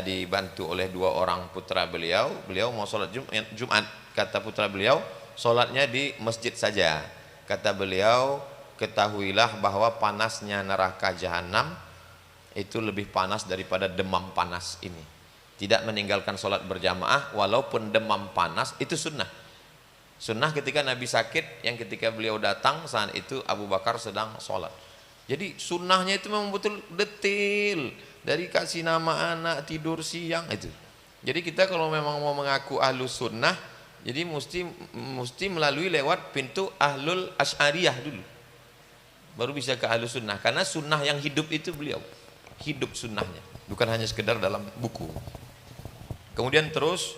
dibantu oleh 2 orang putra beliau mau sholat Jumat. Kata putra beliau, sholatnya di masjid saja. Kata beliau, ketahuilah bahwa panasnya neraka jahanam itu lebih panas daripada demam panas ini. Tidak meninggalkan sholat berjamaah walaupun demam panas itu sunnah. Sunnah ketika Nabi sakit, yang ketika beliau datang saat itu Abu Bakar sedang sholat. Jadi sunnahnya itu memang betul detail, dari kasih nama anak, tidur siang itu. Jadi kita kalau memang mau mengaku ahlu sunnah, jadi mesti melalui lewat pintu ahlul asy'ariyah dulu, baru bisa ke ahlu sunnah. Karena sunnah yang hidup itu beliau hidup sunnahnya, bukan hanya sekedar dalam buku. Kemudian terus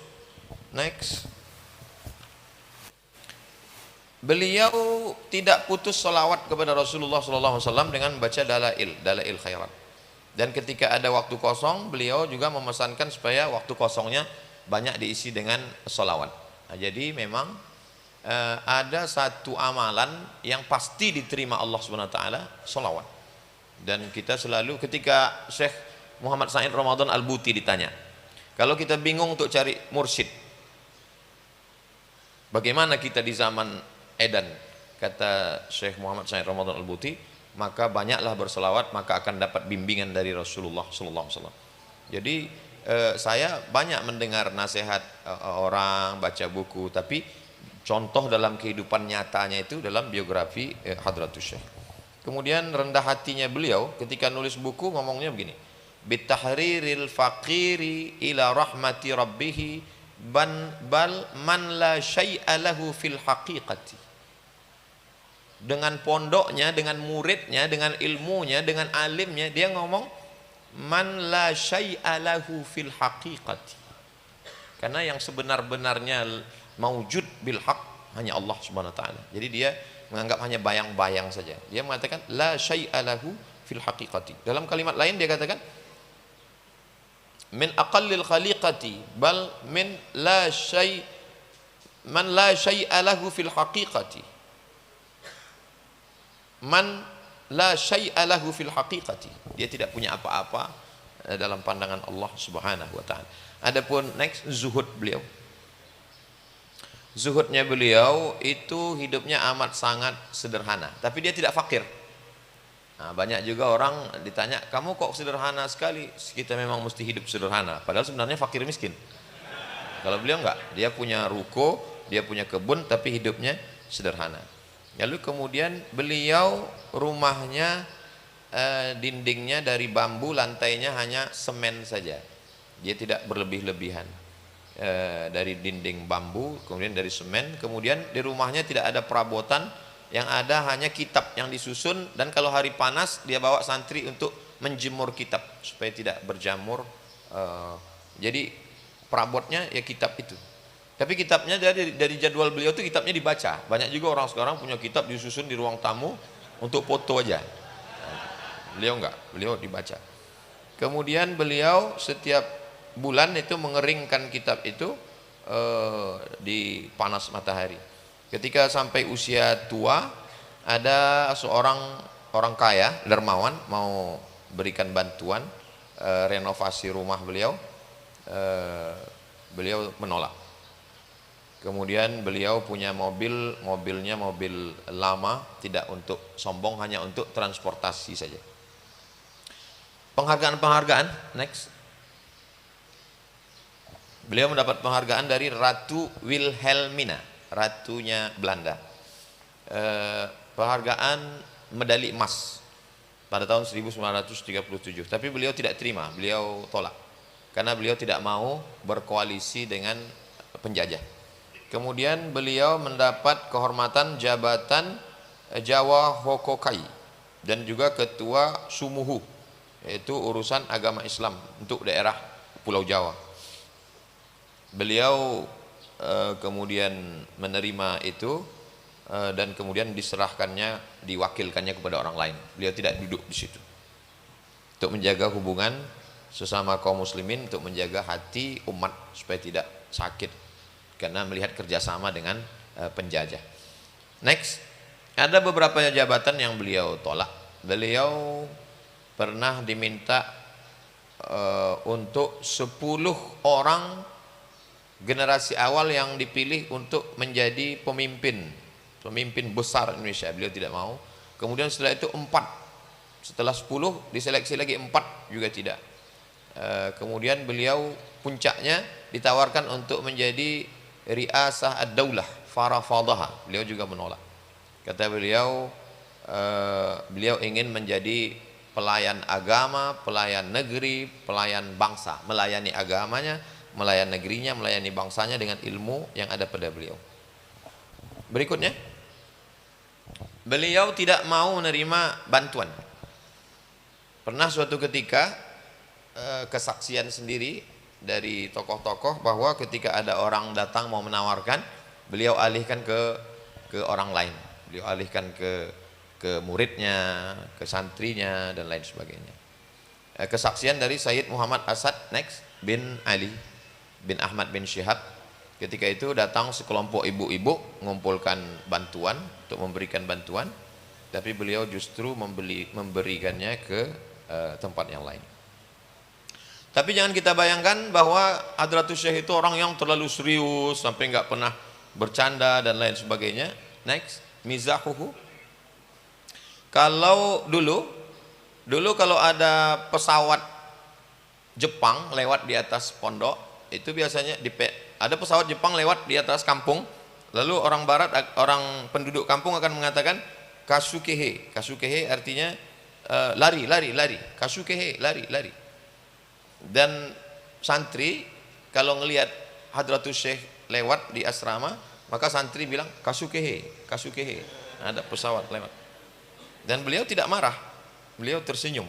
Next. Beliau tidak putus salawat kepada Rasulullah SAW dengan baca dalail khairat. Dan ketika ada waktu kosong, beliau juga memesankan supaya waktu kosongnya banyak diisi dengan salawat. Nah, jadi memang ada satu amalan yang pasti diterima Allah SWT, salawat. Dan kita selalu, ketika Syekh Muhammad Said Ramadan Al-Buti ditanya, kalau kita bingung untuk cari mursyid, bagaimana kita di zaman edan, kata Syekh Muhammad Said Ramadan Al-Buti, maka banyaklah berselawat, maka akan dapat bimbingan dari Rasulullah SAW. Jadi saya banyak mendengar nasihat orang, baca buku, tapi contoh dalam kehidupan nyatanya itu dalam biografi Hadratus Syekh. Kemudian rendah hatinya beliau ketika nulis buku ngomongnya begini, bitahriril faqiri ila rahmati rabbih bal man la syai'a lahu fil haqiqati. Dengan pondoknya, dengan muridnya, dengan ilmunya, dengan alimnya, dia ngomong man la syai'a lahu fil haqiqati. Karena yang sebenar-benarnya maujud bil haq hanya Allah Subhanahu wa taala. Jadi dia menganggap hanya bayang-bayang saja. Dia mengatakan la syai'a lahu fil haqiqati. Dalam kalimat lain dia katakan min aqallil khaliqati bal min la syai' man la syai'a lahu fil haqiqati. Man la syai'a lahu fil haqiqati. Dia tidak punya apa-apa dalam pandangan Allah Subhanahu wa taala. Adapun next, zuhud beliau. Zuhudnya beliau itu hidupnya amat sangat sederhana, tapi dia tidak fakir. Nah, banyak juga orang ditanya, kamu kok sederhana sekali? Kita memang mesti hidup sederhana, padahal sebenarnya fakir miskin. Kalau beliau enggak, dia punya ruko, dia punya kebun, tapi hidupnya sederhana. Lalu kemudian beliau rumahnya dindingnya dari bambu, lantainya hanya semen saja. Dia tidak berlebih-lebihan. Dari dinding bambu, kemudian dari semen, kemudian di rumahnya tidak ada perabotan, yang ada hanya kitab yang disusun, dan kalau hari panas dia bawa santri untuk menjemur kitab supaya tidak berjamur. Jadi perabotnya ya kitab itu. Tapi kitabnya dari jadwal beliau itu kitabnya dibaca. Banyak juga orang sekarang punya kitab disusun di ruang tamu untuk foto aja. Beliau enggak, beliau dibaca. Kemudian beliau setiap bulan itu mengeringkan kitab itu di panas matahari. Ketika sampai usia tua, ada seorang orang kaya, dermawan, mau berikan bantuan renovasi rumah beliau. Beliau menolak. Kemudian beliau punya mobil, mobilnya mobil lama, tidak untuk sombong, hanya untuk transportasi saja. Penghargaan-penghargaan, next. Beliau mendapat penghargaan dari Ratu Wilhelmina, ratunya Belanda. Penghargaan medali emas pada tahun 1937. Tapi beliau tidak terima, beliau tolak. Karena beliau tidak mau berkoalisi dengan penjajah. Kemudian beliau mendapat kehormatan jabatan Jawa Hokokai dan juga ketua Sumuhu, yaitu urusan agama Islam untuk daerah Pulau Jawa. Beliau kemudian menerima itu dan kemudian diserahkannya, diwakilkannya kepada orang lain. Beliau tidak duduk di situ untuk menjaga hubungan sesama kaum muslimin, untuk menjaga hati umat supaya tidak sakit karena melihat kerjasama dengan penjajah. Next, ada beberapa jabatan yang beliau tolak. Beliau pernah diminta untuk 10 orang generasi awal yang dipilih untuk menjadi pemimpin besar Indonesia. Beliau tidak mau. Kemudian setelah itu 4, setelah 10 diseleksi lagi 4 juga tidak. Kemudian beliau puncaknya ditawarkan untuk menjadi riasah ad-daulah farafadaha, beliau juga menolak. Kata beliau, beliau ingin menjadi pelayan agama, pelayan negeri, pelayan bangsa, melayani agamanya, melayani negerinya, melayani bangsanya dengan ilmu yang ada pada beliau. Berikutnya, beliau tidak mau menerima bantuan. Pernah suatu ketika kesaksian sendiri, dari tokoh-tokoh bahwa ketika ada orang datang mau menawarkan, beliau alihkan ke orang lain. Beliau alihkan ke muridnya, ke santrinya dan lain sebagainya. Kesaksian dari Sayyid Muhammad Asad next bin Ali bin Ahmad bin Syihab, ketika itu datang sekelompok ibu-ibu mengumpulkan bantuan untuk memberikan bantuan, tapi beliau justru memberikannya ke tempat yang lain. Tapi jangan kita bayangkan bahwa Hadratus Syekh itu orang yang terlalu serius sampai nggak pernah bercanda dan lain sebagainya. Next, mizahuhu. Kalau dulu kalau ada pesawat Jepang lewat di atas pondok, itu biasanya ada pesawat Jepang lewat di atas kampung, lalu orang barat, orang penduduk kampung akan mengatakan kasukehe. Kasukehe artinya lari, kasukehe, lari. Dan santri kalau ngelihat Hadratus Syekh lewat di asrama, maka santri bilang kasukehe. Ada pesawat lewat. Dan beliau tidak marah, beliau tersenyum.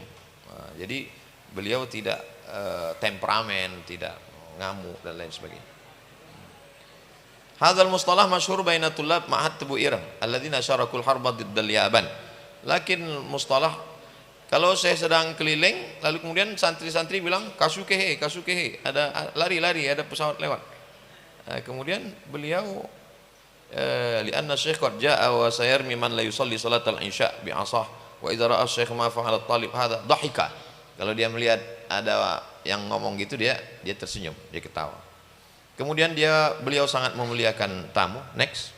Jadi beliau tidak temperamen, tidak ngamuk dan lain sebagainya. Hadzal mustalah masyhur baina tullab ma'had Tebu Ireng alladzina syarakul harba diddal Yaban. Lakin mustalah kalau saya sedang keliling lalu kemudian santri-santri bilang kasukehe, ada lari, ada pesawat lewat. Kemudian beliau lianna syekh qad jaa wa sayarmi man la yusalli salatal isya bi asah wa idza ra'a syekh ma fa'ala talib hadha dhahika. Kalau dia melihat ada yang ngomong gitu dia tersenyum, dia ketawa. Kemudian beliau sangat memuliakan tamu. Next.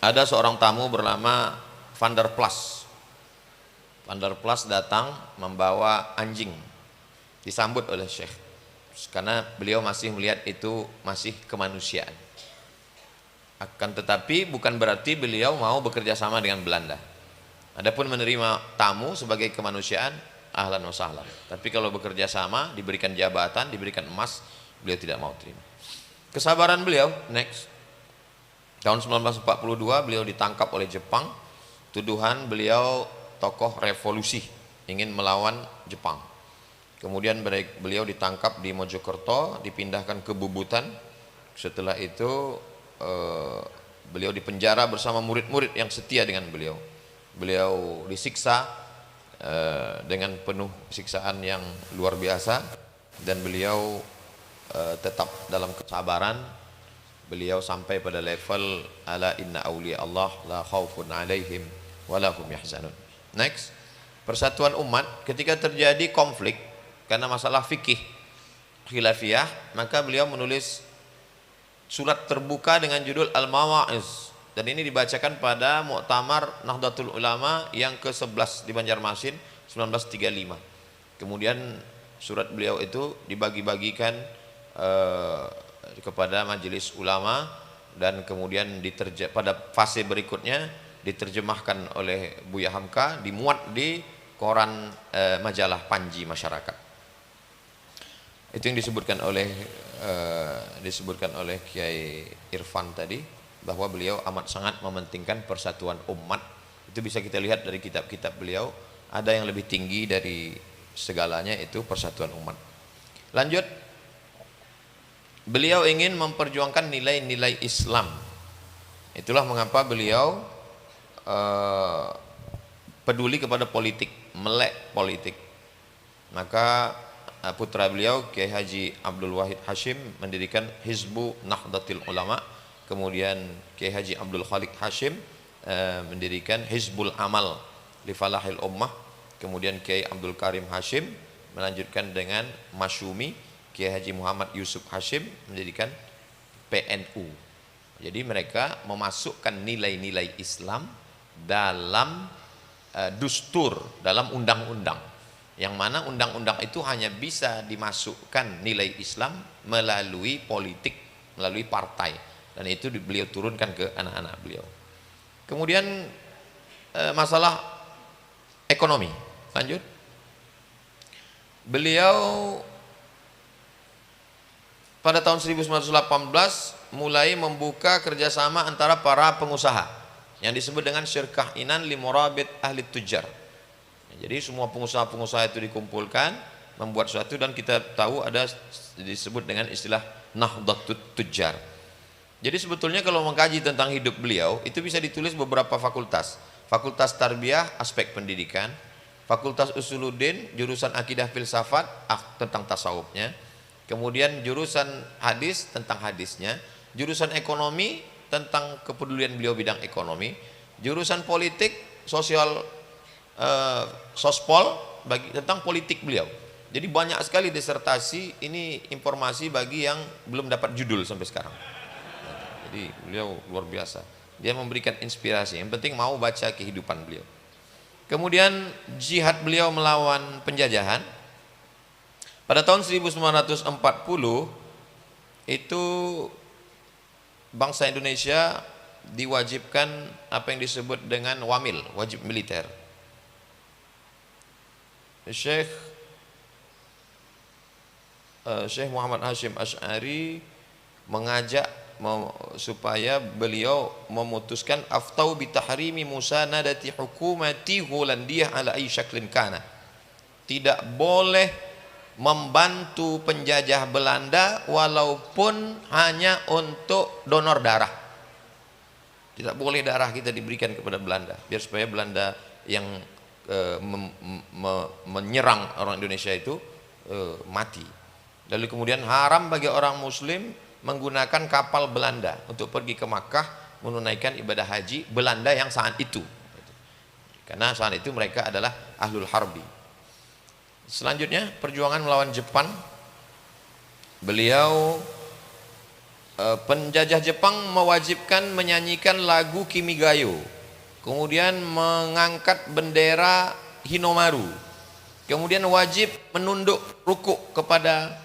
Ada seorang tamu bernama Van der Plas. Van der Plas datang membawa anjing, disambut oleh Syekh karena beliau masih melihat itu masih kemanusiaan. Akan tetapi bukan berarti beliau mau bekerja sama dengan Belanda. Adapun menerima tamu sebagai kemanusiaan, ahlan wa sahlan. Tapi kalau bekerja sama, diberikan jabatan, diberikan emas, beliau tidak mau terima. Kesabaran beliau. Next. Tahun 1942 beliau ditangkap oleh Jepang. Tuduhan beliau tokoh revolusi, ingin melawan Jepang. Kemudian beliau ditangkap di Mojokerto, dipindahkan ke Bubutan. Setelah itu beliau dipenjara bersama murid-murid yang setia dengan beliau. Beliau disiksa dengan penuh siksaan yang luar biasa, dan beliau tetap dalam kesabaran. Beliau sampai pada level ala inna awliya Allah la khaufun alaihim wa la hum yahzanun. Next, persatuan umat ketika terjadi konflik karena masalah fikih khilafiyah, maka beliau menulis surat terbuka dengan judul Al-Mawa'iz, dan ini dibacakan pada Muktamar Nahdlatul Ulama yang ke-11 di Banjarmasin 1935. Kemudian surat beliau itu dibagi-bagikan kepada majelis ulama, dan kemudian pada fase berikutnya diterjemahkan oleh Buya Hamka, dimuat di koran majalah Panji Masyarakat. Itu yang disebutkan oleh Kiai Irfan tadi, bahwa beliau amat sangat mementingkan persatuan umat. Itu bisa kita lihat dari kitab-kitab beliau, ada yang lebih tinggi dari segalanya, itu persatuan umat. Lanjut, beliau ingin memperjuangkan nilai-nilai Islam. Itulah mengapa beliau peduli kepada politik, melek politik. Maka putra beliau Kiai Haji Abdul Wahid Hashim mendirikan Hizbu Nahdlatul Ulama. Kemudian Kiai Haji Abdul Khalik Hashim mendirikan Hizbul Amal li Falahil Ummah. Kemudian Kiai Abdul Karim Hashim melanjutkan dengan Masyumi. Kiai Haji Muhammad Yusuf Hashim mendirikan PNU. Jadi mereka memasukkan nilai-nilai Islam dalam dustur, dalam undang-undang, yang mana undang-undang itu hanya bisa dimasukkan nilai Islam melalui politik, melalui partai, dan itu beliau turunkan ke anak-anak beliau. Kemudian masalah ekonomi. Lanjut, beliau pada tahun 1918 mulai membuka kerjasama antara para pengusaha yang disebut dengan Syirkah Inan li Murabit Ahli Tujar. Jadi semua pengusaha-pengusaha itu dikumpulkan, membuat sesuatu, dan kita tahu ada disebut dengan istilah Nahdlatul Tujjar. Jadi sebetulnya kalau mengkaji tentang hidup beliau itu bisa ditulis beberapa fakultas. Fakultas Tarbiyah, aspek pendidikan. Fakultas Usuluddin, jurusan akidah filsafat, tentang tasawufnya. Kemudian jurusan hadis, tentang hadisnya. Jurusan ekonomi, tentang kepedulian beliau bidang ekonomi. Jurusan politik, sosial, sospol, tentang politik beliau. Jadi banyak sekali disertasi. Ini informasi bagi yang belum dapat judul sampai sekarang. Jadi beliau luar biasa. Dia memberikan inspirasi. Yang penting mau baca kehidupan beliau. Kemudian jihad beliau melawan penjajahan. Pada tahun 1940 itu bangsa Indonesia diwajibkan apa yang disebut dengan wamil, wajib militer. Syekh Muhammad Hashim Asy'ari mengajak supaya beliau memutuskan aftau bitahrimi musanadati hukumati Holandia ala ay syaklin kana. Tidak boleh membantu penjajah Belanda walaupun hanya untuk donor darah. Tidak boleh darah kita diberikan kepada Belanda, biar supaya Belanda yang menyerang orang Indonesia itu mati. Lalu kemudian haram bagi orang muslim menggunakan kapal Belanda untuk pergi ke Makkah menunaikan ibadah haji Belanda yang saat itu, karena saat itu mereka adalah ahlul harbi. Selanjutnya perjuangan melawan Jepang. Beliau penjajah Jepang mewajibkan menyanyikan lagu Kimigayo, kemudian mengangkat bendera Hinomaru, kemudian wajib menunduk rukuk kepada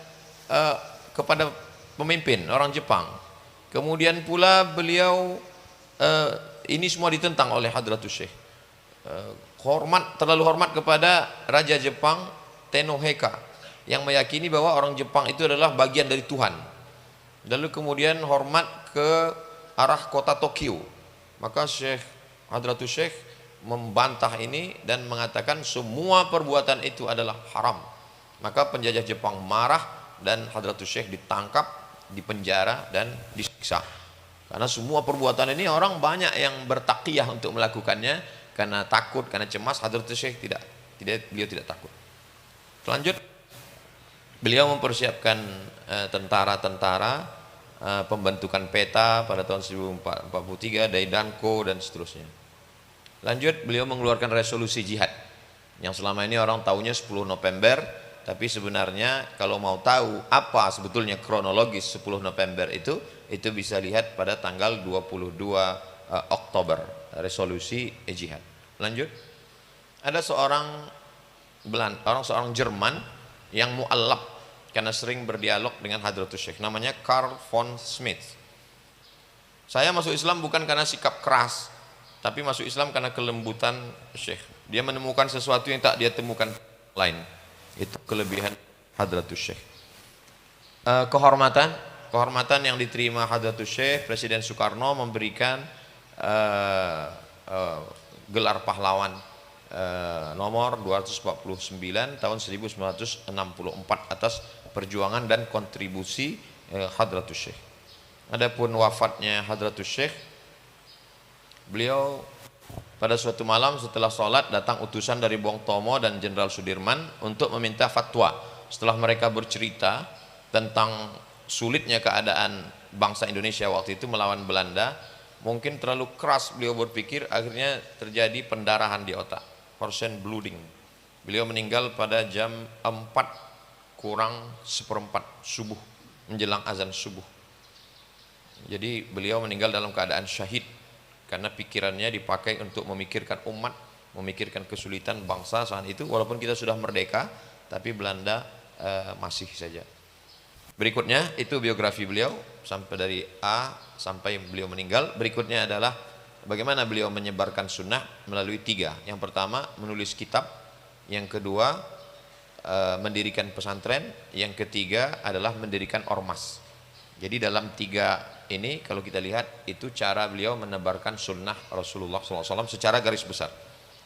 pemimpin orang Jepang. Kemudian pula beliau ini semua ditentang oleh Hadratus Syekh. Terlalu hormat kepada Raja Jepang Tenoheka yang meyakini bahwa orang Jepang itu adalah bagian dari Tuhan. Lalu kemudian hormat ke arah kota Tokyo. Maka Syekh Hadratus Syekh membantah ini dan mengatakan semua perbuatan itu adalah haram. Maka penjajah Jepang marah dan Hadratus Syekh ditangkap, dipenjara dan disiksa. Karena semua perbuatan ini orang banyak yang bertaqiyah untuk melakukannya karena takut, karena cemas. Hadratus Syekh beliau tidak takut. Lanjut, beliau mempersiapkan tentara-tentara, pembentukan peta pada tahun 1943, Daidanko dan seterusnya. Lanjut, beliau mengeluarkan resolusi jihad yang selama ini orang tahunya 10 November, tapi sebenarnya kalau mau tahu apa sebetulnya kronologis 10 November itu bisa lihat pada tanggal 22 Oktober, resolusi jihad. Lanjut, ada seorang Jerman yang mu'allab karena sering berdialog dengan Hadratus Syekh, namanya Karl von Schmidt. Saya masuk Islam bukan karena sikap keras, tapi masuk Islam karena kelembutan Syekh. Dia menemukan sesuatu yang tak dia temukan lain. Itu kelebihan Hadratus Syekh. Kehormatan yang diterima Hadratus Syekh, Presiden Soekarno memberikan gelar pahlawan nomor 249 tahun 1964 atas perjuangan dan kontribusi Hadratus Syekh. Adapun wafatnya Hadratus Syekh, beliau pada suatu malam setelah sholat datang utusan dari Bong Tomo dan Jenderal Sudirman untuk meminta fatwa. Setelah mereka bercerita tentang sulitnya keadaan bangsa Indonesia waktu itu melawan Belanda, mungkin terlalu keras beliau berpikir, akhirnya terjadi pendarahan di otak, persen blooding. Beliau meninggal pada jam 4:04 subuh, menjelang azan subuh. Jadi beliau meninggal dalam keadaan syahid karena pikirannya dipakai untuk memikirkan umat, memikirkan kesulitan bangsa saat itu. Walaupun kita sudah merdeka, tapi Belanda masih saja. Berikutnya itu biografi beliau sampai dari A sampai beliau meninggal. Berikutnya adalah bagaimana beliau menyebarkan sunnah melalui 3. Yang pertama menulis kitab, yang kedua mendirikan pesantren, yang ketiga adalah mendirikan ormas. Jadi dalam 3 ini kalau kita lihat itu cara beliau menebarkan sunnah Rasulullah SAW secara garis besar.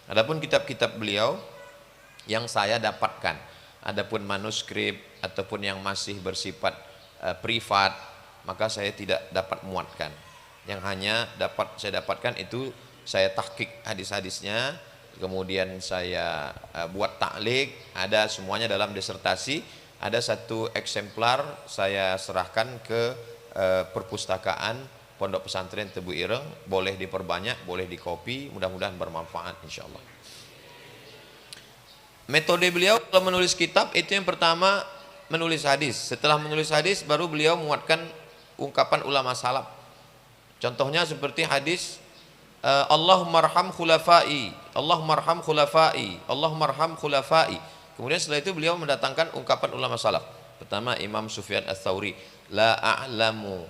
Adapun kitab-kitab beliau yang saya dapatkan, Adapun manuskrip ataupun yang masih bersifat privat, maka saya tidak dapat muatkan. Yang hanya dapat saya dapatkan itu saya tahqiq hadis-hadisnya, kemudian saya buat taklik, ada semuanya dalam disertasi. Ada satu eksemplar saya serahkan ke perpustakaan Pondok Pesantren Tebu Ireng, boleh diperbanyak, boleh dikopi, mudah-mudahan bermanfaat insyaallah. Metode beliau kalau menulis kitab itu yang pertama menulis hadis. Setelah menulis hadis baru beliau muatkan ungkapan ulama salaf. Contohnya seperti hadis Allahumma arham khulafai, Allahumma arham khulafai, Allahumma arham khulafai. Kemudian setelah itu beliau mendatangkan ungkapan ulama salaf. Pertama Imam Sufyan Ats-Tsauri, la a'lamu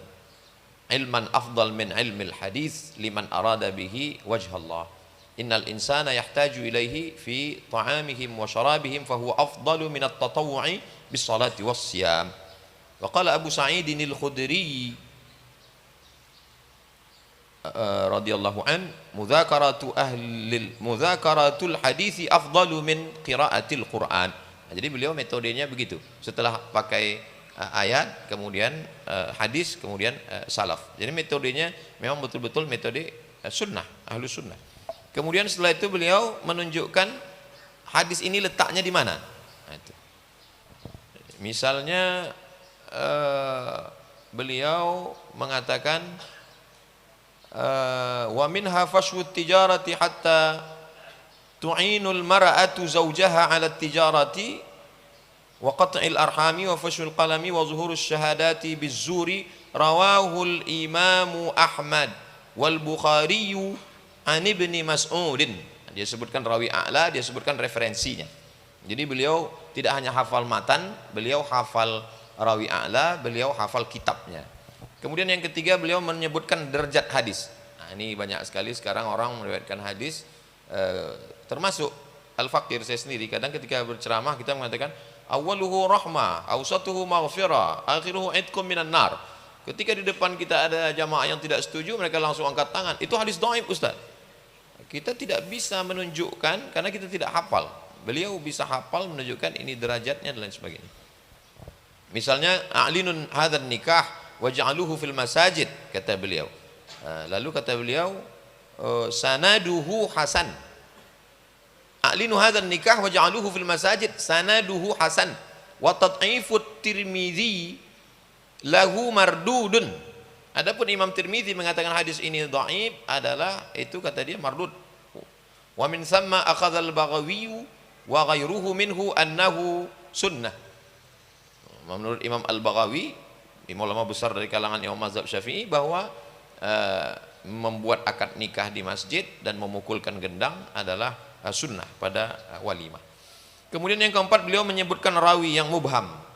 ilman afdal min ilmil hadis liman arada bihi wajhallah. Innal insana yahtaju ilaihi fi ta'amihim wa syarabihim fahuwa afdalu min at-tatawwu'i bis salati was siyam. Wa qala Abu Sa'id al-Khudri radhiyallahu an, mudzakaratul hadisi afdalu min qiraatil Quran. Nah, jadi beliau metodenya begitu. Setelah pakai ayat, kemudian hadis, kemudian salaf. Jadi metodenya memang betul-betul metode sunnah, ahlus sunnah. Kemudian setelah itu beliau menunjukkan hadis ini letaknya di mana. Nah, itu. Misalnya beliau mengatakan wa minha fashwut tijarati hatta tu'inul mar'atu zawjaha 'ala tijarati wa qat'il arhami wa fashul qalami wa zuhurus syahadati bizzuri rawahul imamu Ahmad wal Bukhari an Ibni Mas'udin. Dia sebutkan rawi a'la, dia sebutkan referensinya. Jadi beliau tidak hanya hafal matan, beliau hafal rawi a'la, beliau hafal kitabnya. Kemudian yang ketiga beliau menyebutkan derajat hadis. Nah, ini banyak sekali sekarang orang meriwayatkan hadis, termasuk Al-Faqir saya sendiri. Kadang ketika berceramah kita mengatakan awwaluhu rahmah, awsatuhu maghfirah, akhiruhu idkum minan nar. Ketika di depan kita ada jamaah yang tidak setuju, mereka langsung angkat tangan. Itu hadis dhaif, Ustaz. Kita tidak bisa menunjukkan karena kita tidak hafal. Beliau bisa hafal menunjukkan ini derajatnya dan lain sebagainya. Misalnya a'linun hadzal nikah waj'aluhu fil masajid, kata beliau. Lalu kata beliau sanaduhu hasan. A'linu hadzal nikah waj'aluhu fil masajid sanaduhu hasan wa tad'ifut Tirmidzi lahu mardudun. Adapun Imam Tirmidzi mengatakan hadis ini dhaif adalah itu kata dia mardud. Wa min thamma akhadha al-Baghawi wa ghairuhu minhu annahu sunnah. Menurut Imam Al-Baghawi, ulama besar dari kalangan Imam Mazhab Syafi'i, bahwa membuat akad nikah di masjid dan memukulkan gendang adalah sunnah pada walimah. Kemudian yang keempat beliau menyebutkan rawi yang mubham.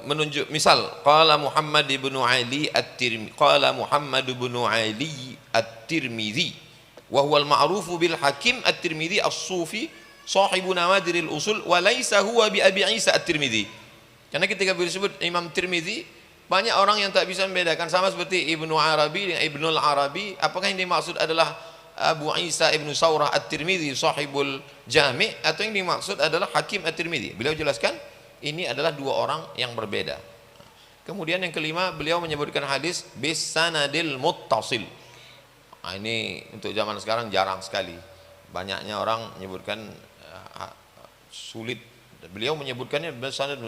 Menunjuk misal qala Muhammad ibnu Ali at-Tirmidzi, qala Muhammad ibnu Ali at-Tirmidzi wa huwa al-ma'rufu bil Hakim at-Tirmidzi as-Sufi sahibu nawadiril usul wa laisa huwa bi Abi Isa at-Tirmidzi. Karena ketika disebut Imam Tirmidzi, banyak orang yang tak bisa membedakan, sama seperti Ibnu Arabi dengan Ibnul Arabi. Apakah yang dimaksud adalah Abu Isa Ibnu Saurah at-Tirmidzi sahibul Jami' atau yang dimaksud adalah Hakim at-Tirmidzi? Beliau jelaskan ini adalah dua orang yang berbeda. Kemudian yang kelima beliau menyebutkan hadis bis sanadil muttasil. Nah, ini untuk zaman sekarang jarang sekali. Banyaknya orang menyebutkan sulit. Beliau menyebutkannya bersanad.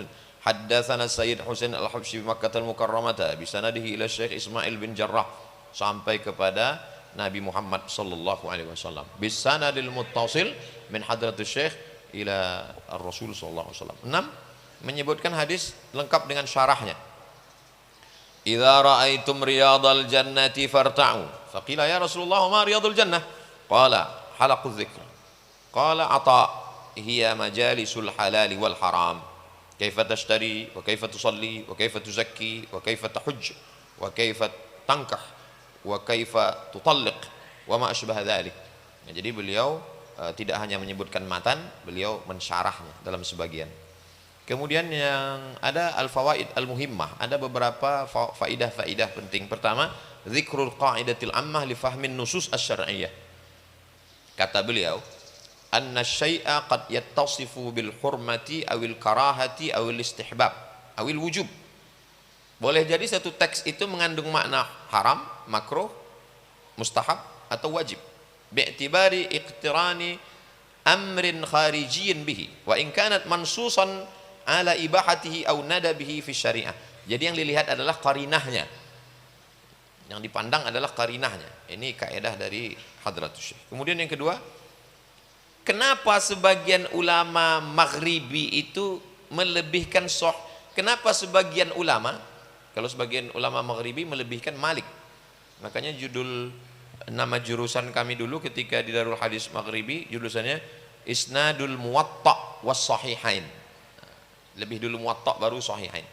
Haddatsana Sayyid Husain Al-Habsyi bi Makkah Al-Mukarramah bi sanadihi ila Syekh Ismail bin Jarrah sampai kepada Nabi Muhammad sallallahu alaihi wasallam. Bis sanadil muttasil min hadratus Syekh ila Ar-Rasul sallallahu alaihi wasallam. 6 menyebutkan hadis lengkap dengan syarahnya. Idza ra'aitum riyadal jannati farta'u. Faqila ya Rasulullah ma riyadul jannah? Qala halaquz dzikr. Qala ata hiya majalisul halali wal haram. Kaifa tashtari wa kaifa tusalli wa kaifa tuzakki wa kaifa tahujj wa kaifa tankah wa kaifa tutalliq wa ma asbaha dzalik. Jadi beliau tidak hanya menyebutkan matan, beliau mensyarahnya dalam sebagian. Kemudian yang ada al-fawaid al-muhimmah, ada beberapa faidah-faidah penting. Pertama, zikrul qaidatil ammah li fahmin nusus asy-syar'iyyah. Kata beliau, anna syai'a qad yattasifu bil hurmati awil karahati awil istihbab awil wujub. Boleh jadi satu teks itu mengandung makna haram, makruh, mustahab atau wajib. Bi'tibari iqtirani amrin kharijiyyin bihi wa in kanat mansusan ala ibahatihi aw nadabihi fi syariah. Jadi yang dilihat adalah qarinahnya. Yang dipandang adalah qarinahnya. Ini kaidah dari Hadratus Syekh. Kemudian yang kedua, kenapa sebagian ulama maghribi itu melebihkan kenapa sebagian ulama, kalau sebagian ulama maghribi melebihkan Malik. Makanya judul nama jurusan kami dulu ketika di Darul Hadis Maghribi, jurusannya Isnadul Muwatta' was Sahihain. Lebih dulu Muwatta' baru Sahihain.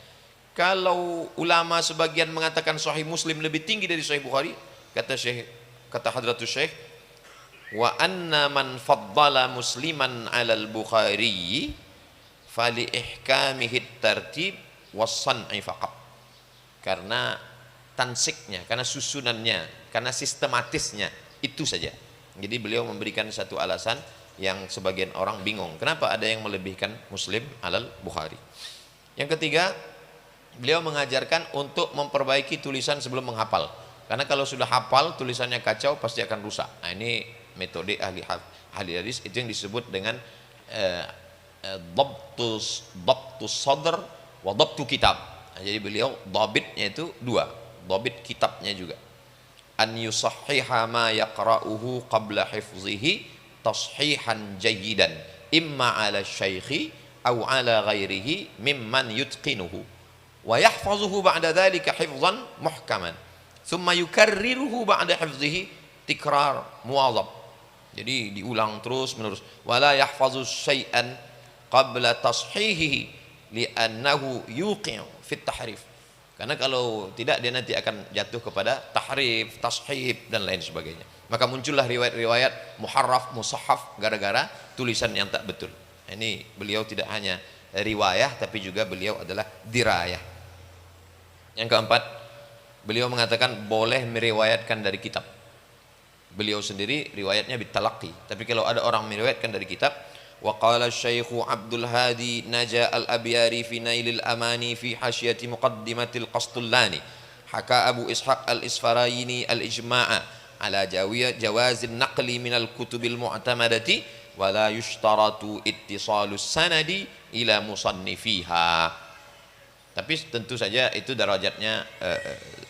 Kalau ulama sebagian mengatakan Sahih Muslim lebih tinggi dari Sahih Bukhari, kata Hadratus Syekh, wa anna man faddala musliman 'alal Bukhari fali ihkamihi tartib was san'i faqat. Karena tansiknya, karena susunannya, karena sistematisnya itu saja. Jadi beliau memberikan satu alasan yang sebagian orang bingung, kenapa ada yang melebihkan Muslim 'alal Bukhari. Yang ketiga, beliau mengajarkan untuk memperbaiki tulisan sebelum menghafal. Karena kalau sudah hafal tulisannya kacau pasti akan rusak. Nah, ini metode ahli hadis, itu yang disebut dengan dhabtus sadr wa dhabtu kitab. Nah, jadi beliau dhabitnya itu dua, dhabit kitabnya juga. An yusahhiha ma yaqra'uhu qabla hifzihi tashihan jayyidan imma 'ala syaikhi aw 'ala ghairihi mimman yutqinuhu wa yahfazuhu ba'da dhalika hifzan muhkaman thumma yukarriruhu ba'da hifzihi tikrar muwadhab. Jadi diulang terus menerus. Wala yahfazu syai'an qabla tashihihi li'annahu yuqi'u fit tahrif. Karena kalau tidak dia nanti akan jatuh kepada tahrif, tashif dan lain sebagainya. Maka muncullah riwayat-riwayat muharraf, musahhaf gara-gara tulisan yang tak betul. Ini beliau tidak hanya riwayah tapi juga beliau adalah dirayah. Yang keempat, beliau mengatakan boleh meriwayatkan dari kitab. Beliau sendiri riwayatnya bitalaqi, tapi kalau ada orang meriwayatkan dari kitab, wa qala Syekh Abdul Hadi Naja al-Abyari fi Nailil Amani fi hasyiyati muqaddimatil Qastullani haka Abu Ishaq al-Isfarayini al-Ijma'a ala jawazin naqli minal kutubil mu'tamadati wa la yushtaratu ittisalus sanadi ila musannifiha. Tapi tentu saja itu derajatnya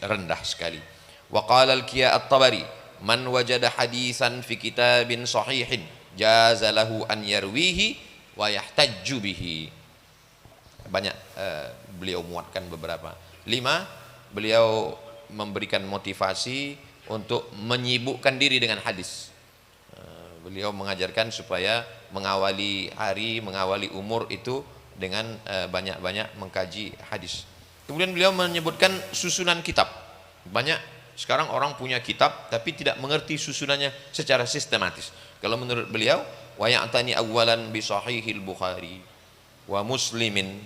rendah sekali. Wa qala al-Kiya at-Tabari man wajada hadisan fi kitabin sahihin jaza lahu an yarwihi wa yahtajju bihi. Banyak beliau muatkan beberapa. 5, beliau memberikan motivasi untuk menyibukkan diri dengan hadis. Beliau mengajarkan supaya mengawali hari, mengawali umur itu dengan banyak-banyak mengkaji hadis. Kemudian beliau menyebutkan susunan kitab. Banyak sekarang orang punya kitab tapi tidak mengerti susunannya secara sistematis. Kalau menurut beliau, wa ya'tani awwalan bi sahihil Bukhari wa Muslimin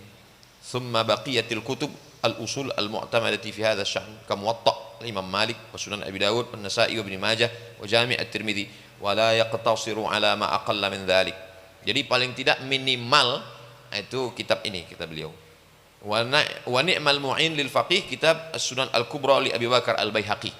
thumma baqiyatil kutub al-usul al-mu'tamadati fi hadha asy-sya'n ka Muwatta' Imam Malik wa Sunan Abi Dawud wa Nasa'i wa Ibnu Majah wa Jami' at-Tirmidzi wa la yaqtasiru ala ma aqalla min dzalik. Jadi paling tidak minimal itu kitab ini, kata beliau. Wa ni'mal mu'in lil faqih kitab As-Sunan Al-Kubra li Abi Bakar Al-Baihaqi.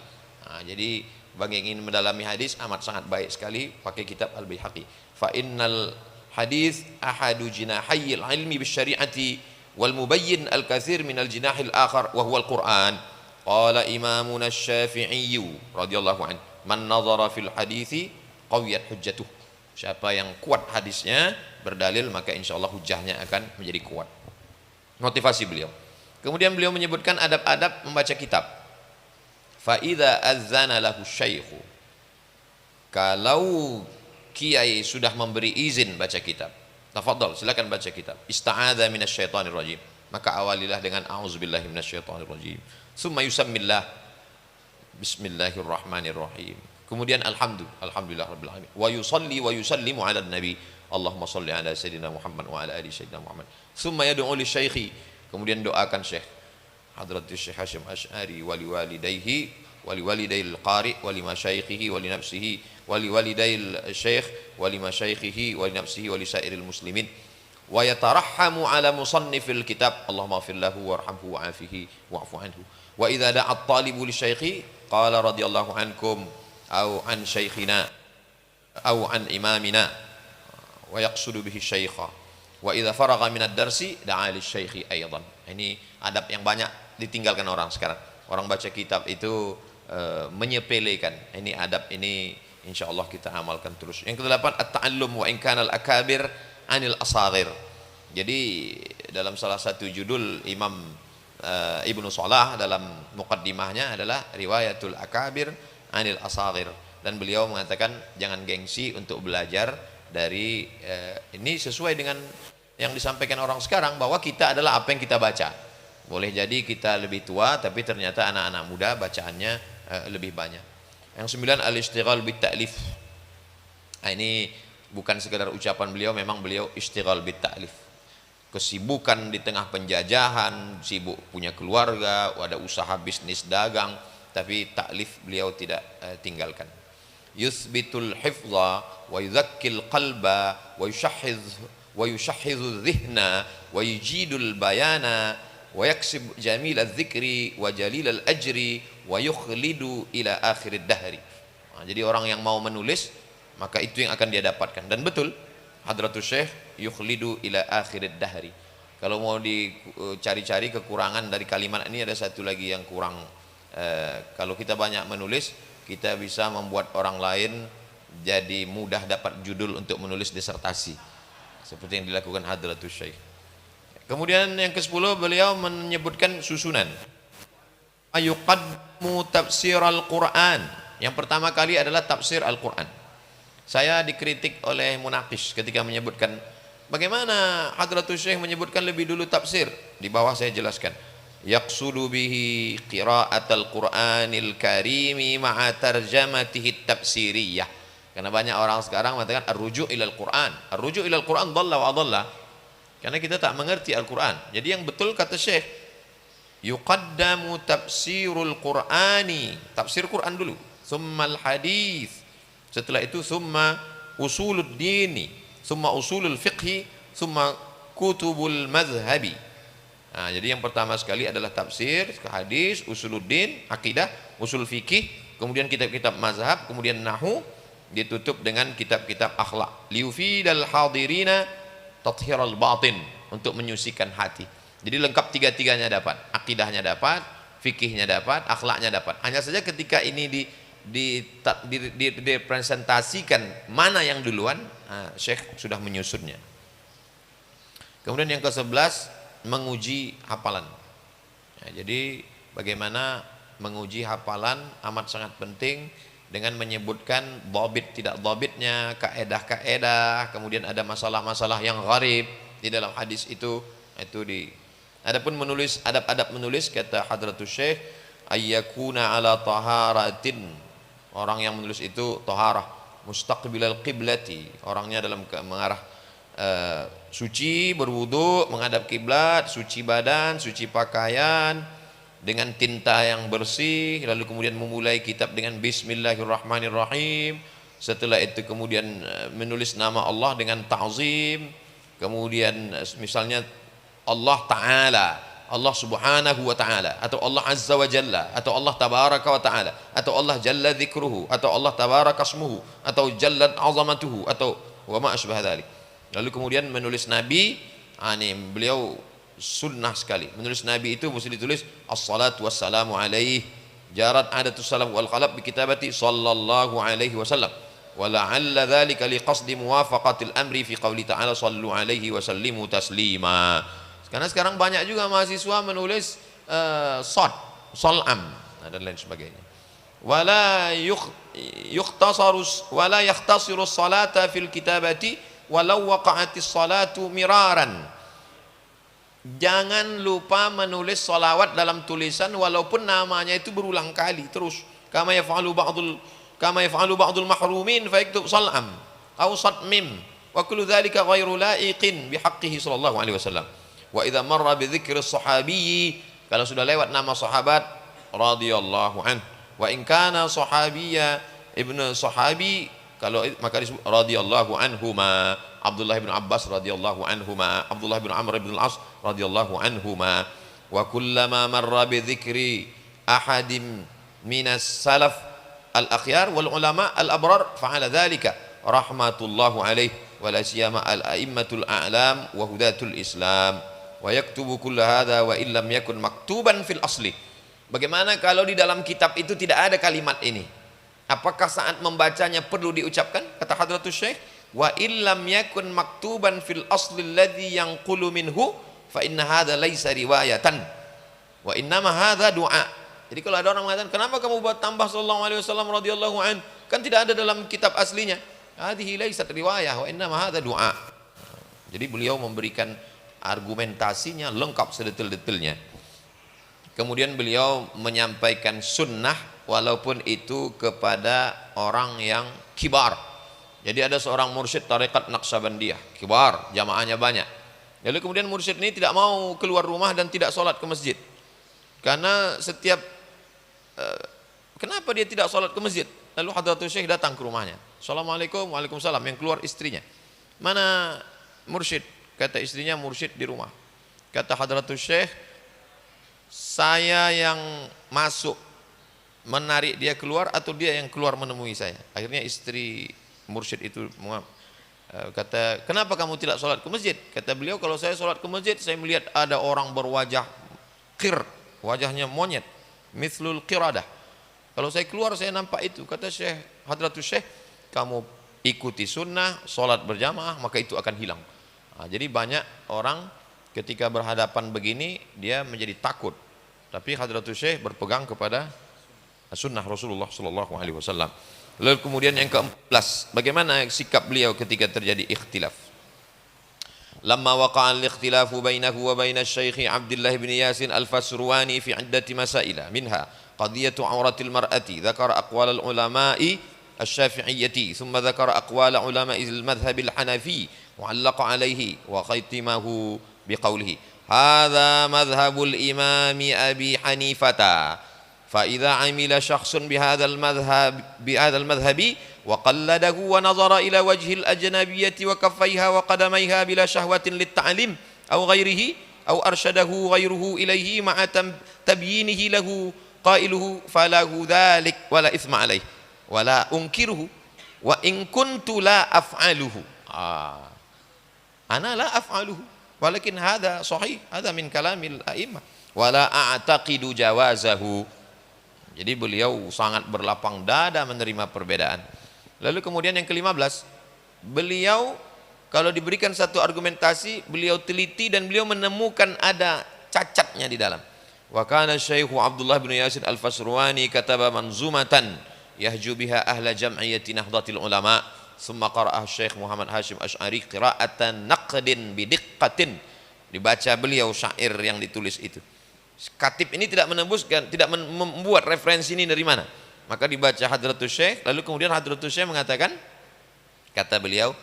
Nah, jadi bagi yang ingin mendalami hadis amat sangat baik sekali pakai kitab Al-Baihaqi. Fa innal hadis ahadu jinahayil ilmi bisyari'ati wal mubayyin al-katsir minal jinahil akhar wa huwa al-Qur'an. Qala imamuna Asy-Syafi'i radhiyallahu anhu man nadhara fil hadisi qawiyat hujjatuh. Siapa yang kuat hadisnya berdalil maka insyaallah hujahnya akan menjadi kuat. Motivasi beliau. Kemudian beliau menyebutkan adab-adab membaca kitab. Fa idza adzana lahu syaikhu, kalau kiai sudah memberi izin baca kitab, tafadhal silakan baca kitab. Ista'adza minasyaitonir rajim, maka awalilah dengan a'udzubillahi minasyaitonir rajim. Tsumma yusammillah bismillahirrahmanirrahim. Kemudian alhamdulillah rabbil alamin. Wa yusalli wa yusallimu ala nabi. Allahumma salli ala sayyidina Muhammad wa ala ali sayyidina Muhammad. Tsumma yad'u li syaikhi. Kemudian doakan Syekh Hadratus Syekh Hasyim Asy'ari wa liwalidayhi waliwalidayil qari walimasyayikhihi walinafsihi waliwalidayil syekh walimasyayikhihi walinafsihi walisairil muslimin wa yatarahhamu ala musannifil kitab Allahumma ighfir lahu warhamhu wa'afihi wa'fu anhu wa idza da'a at-talibu li syaikhi qala radhiyallahu ankum au an syaikhina au an imamina wa yaqsudu bihi syaikha wa idza faragha min ad-darsi da'a li syaikhi aidan. Ini adab yang banyak ditinggalkan orang sekarang. Orang baca kitab itu menyepelekan. Ini adab ini insyaallah kita amalkan terus. Yang kedelapan at-ta'allum wa in kana al-akabir anil asaghir. Jadi dalam salah satu judul Imam Ibnu Shalah dalam muqaddimahnya adalah riwayatul akabir anil asaghir, dan beliau mengatakan jangan gengsi untuk belajar dari ini sesuai dengan yang disampaikan orang sekarang bahwa kita adalah apa yang kita baca. Boleh jadi kita lebih tua tapi ternyata anak-anak muda bacaannya lebih banyak. Yang 9 al-istighal bit ta'lif. Nah, ini bukan sekedar ucapan beliau, memang beliau istighal bit ta'lif. Kesibukan di tengah penjajahan, sibuk punya keluarga, ada usaha bisnis dagang, tapi ta'lif beliau tidak tinggalkan. Yuthbitul hifdha wa yudhakkil qalba wa yushahhidhu dhihna wa yujidul bayana wa yaksib jamil al-dhikri wa jalil al-ajri wa yukhlidu ila akhirid dahri. Nah, jadi orang yang mau menulis maka itu yang akan dia dapatkan. Dan betul Hadratus Syekh yukhlidu ila akhirid dahri. Kalau mau dicari-cari kekurangan dari kalimat ini, ada satu lagi yang kurang. Kalau kita banyak menulis, kita bisa membuat orang lain jadi mudah dapat judul untuk menulis disertasi, seperti yang dilakukan Hadratus Syekh. Kemudian yang ke-10 beliau menyebutkan susunan. Ayuqadmu tafsir Al-Quran. Yang pertama kali adalah tafsir Al-Quran. Saya dikritik oleh Munaqis ketika menyebutkan bagaimana Hadratus Syekh menyebutkan lebih dulu tafsir. Di bawah saya jelaskan. Yaqsudu bihi qira'atal Qur'anil karimi ma'a tarjamatihi tafsiriyah. Karena banyak orang sekarang mengatakan ar-ruju' ilal Qur'an. Ar-ruju' ilal Qur'an dhalla wa adalla. Karena kita tak mengerti Al-Quran. Jadi yang betul kata Syekh, yuqaddamu tafsirul Qur'ani, tafsir Quran dulu, summal hadis, setelah itu summa usulud dini, summa usulul fiqhi, summa kutubul madhhabi. Nah, jadi yang pertama sekali adalah tafsir, hadis, usuluddin, akidah, usul fikih, kemudian kitab-kitab mazhab, kemudian nahu, ditutup dengan kitab-kitab akhlak. Liufidal hadirina tathiral batin, untuk menyucikan hati. Jadi lengkap tiga-tiganya dapat, akidahnya dapat, fikihnya dapat, akhlaknya dapat. Hanya saja ketika ini dipresentasikan mana yang duluan, Syekh sudah menyusunnya. Kemudian yang ke-11 menguji hafalan. Jadi bagaimana menguji hafalan amat sangat penting dengan menyebutkan dhabit tidak dhabitnya, kaedah-kaedah, kemudian ada masalah-masalah yang gharib di dalam hadis itu adapun menulis, adab-adab menulis kata Hadratus Syekh ayyakuna ala taharatin, orang yang menulis itu taharah, mustaqbilal qiblati, orangnya dalam mengarah suci, berwudu, menghadap kiblat, suci badan, suci pakaian, dengan tinta yang bersih, lalu kemudian memulai kitab dengan bismillahirrahmanirrahim, setelah itu kemudian menulis nama Allah dengan ta'zim, kemudian misalnya Allah Ta'ala, Allah Subhanahu wa Ta'ala, atau Allah Azza wa Jalla, atau Allah Tabaraka wa Ta'ala, atau Allah Jalla Dzikruhu, atau Allah Tabaraka Asmuhu, atau Jallat Azamatuhu, atau wa ma asbah dzalik. Lalu kemudian menulis Nabi, beliau sunnah sekali. Menulis Nabi itu mesti ditulis as-salatu wassalamu alaihi, jarat adatus salam wal qalab bi kitabati sallallahu alaihi wasallam. Wa la'alla dzalika liqasdi muwafaqatil amri fi qouli ta'ala sallu alaihi wasallimu taslima. Karena sekarang banyak juga mahasiswa menulis salam dan lain sebagainya. Wala yakhtasiru salata fil kitabati walau waqa'atis salatu miraran. Jangan lupa menulis salawat dalam tulisan walaupun namanya itu berulang kali terus. Kama yaf'alu ba'dul mahrumin fa yaktub sal'am aw satmim wa kullu dzalika ghairu la'iqin bihaqqihi sallallahu alaihi wasallam. Wa idza marra bi dzikri sahabiyyi, kalau sudah lewat nama sahabat radhiyallahu an Wa in kana sahabiyya ibnu sahabi, kalau maka disebut radhiyallahu anhuma, Abdullah bin Abbas radhiyallahu anhuma, Abdullah bin Amr bin Al-As radhiyallahu anhuma. Wa kullama marra bi dzikri ahadim minas salaf al-akhyar wal ulama al-abrar fa'ala dzalika rahmatullahu alaihi wal asiyama al-a'immatul a'lam wa hudatul Islam wa yaktubu kull hadza wa illam yakun maktuban fil asli. Bagaimana kalau di dalam kitab itu tidak ada kalimat ini? Apakah saat membacanya perlu diucapkan? Kata Hadratus Syekh, wa illam yakun maktuban fil asli alladhi yanqulu minhu fa inna hadza laisa riwayatan wa innama hadza du'a. Jadi kalau ada orang mengatakan, kenapa kamu buat tambah sallallahu alaihi wasallam radhiyallahu an? Kan tidak ada dalam kitab aslinya. Hadhihi laisat riwayah wa innama hadza du'a. Jadi beliau memberikan argumentasinya lengkap sedetil-detilnya. Kemudian beliau menyampaikan sunnah walaupun itu kepada orang yang kibar. Jadi ada seorang mursyid tarekat Naqsabandiyah, kibar, jamaahnya banyak. Lalu kemudian mursyid ini tidak mau keluar rumah dan tidak sholat ke masjid. Karena setiap kenapa dia tidak sholat ke masjid? Lalu Hadratus Syekh datang ke rumahnya. Assalamualaikum, waalaikumsalam. Yang keluar istrinya. Mana mursyid? Kata istrinya, mursyid di rumah. Kata Hadratus Syekh, saya yang masuk menarik dia keluar atau dia yang keluar menemui saya? Akhirnya istri mursyid itu kata, kenapa kamu tidak sholat ke masjid? Kata beliau, kalau saya sholat ke masjid, saya melihat ada orang berwajah qir, wajahnya monyet, mithlul qiradah. Kalau saya keluar saya nampak itu. Kata Syekh, Hadratus Syekh, kamu ikuti sunnah, sholat berjamaah, maka itu akan hilang. Nah, jadi banyak orang ketika berhadapan begini dia menjadi takut. Tapi Hadratus Syekh berpegang kepada sunnah Rasulullah sallallahu alaihi wasallam. Lalu kemudian yang ke-14, bagaimana sikap beliau ketika terjadi ikhtilaf? Lamma waqa'a al-ikhtilafu bainahu wa baina Syekh Abdullah bin Yasin al-Fasruwani fi 'iddati masaila minha qadiyatu 'auratil mar'ati, dzakara aqwal al-ulama'i asy-syafi'iyyati, thumma dzakara aqwal ulama'i al-madhhab al-hanafi wa 'allaqa 'alaihi wa khaytimahu biqaulihi hadza madhhabul imami Abi Hanifata فإذا عمل شخص بهذا المذهب وقلده ونظر إلى وجه الأجنبية وكفيها وقدميها بلا شهوة للتعليم أو غيره أو أرشده غيره إليه مع تبيينه له قائله فله ذلك ولا إثم عليه ولا أنكره وإن كنت لا أفعله أنا لا أفعله ولكن هذا صحيح هذا من كلام الأئمة ولا أعتقد جوازه. Jadi beliau sangat berlapang dada menerima perbedaan. Lalu kemudian yang ke-15, beliau kalau diberikan satu argumentasi, beliau teliti dan beliau menemukan ada cacatnya di dalam. Wa kana Syekh Abdullah bin Yasin al-Fasruwani kataba manzumatan yahju biha ahla jam'iyyati Nahdlatul Ulama, thumma qara'ah Syekh Muhammad Hashim Asy'ari qira'atan naqdin bidiqqatin. Dibaca beliau syair yang ditulis itu. Katib ini tidak menembuskan, tidak membuat referensi ini dari mana. Maka dibaca Hadratus Syekh, lalu kemudian Hadratus Syekh mengatakan, kata beliau,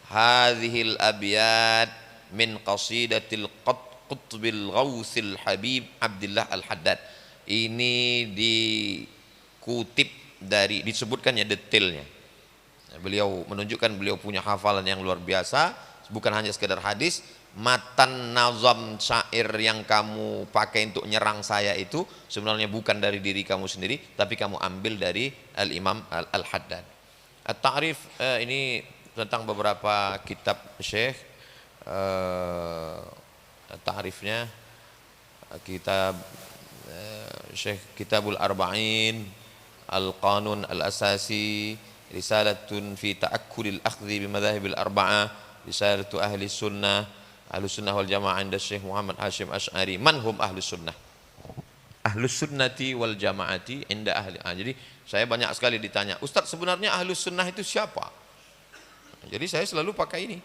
hadhil abyad min qasidatil qutbil ghausil habib Abdullah al-Haddad. Ini dikutip dari, disebutkannya detailnya. Beliau menunjukkan beliau punya hafalan yang luar biasa, bukan hanya sekedar hadis. Matan nazam syair yang kamu pakai untuk nyerang saya itu sebenarnya bukan dari diri kamu sendiri, tapi kamu ambil dari Al-Imam Al-Haddad. At-Ta'rif ini tentang beberapa kitab Syekh. Ta'rifnya kitab Syekh Kitabul Arba'in, Al-Qanun Al-Asasi, Risalatun fi Ta'akkudil Akhdhi bi Madhahibil Arba'ah, Risalatu Ahli Sunnah, Ahlus Sunnah wal Jamaah inda Syekh Muhammad Hashim Asy'ari. Man hum Ahlus Sunnah? Ahlus Sunnati wal Jamaati inda ahli. Jadi saya banyak sekali ditanya, Ustaz sebenarnya Ahlus Sunnah itu siapa? Jadi saya selalu pakai ini.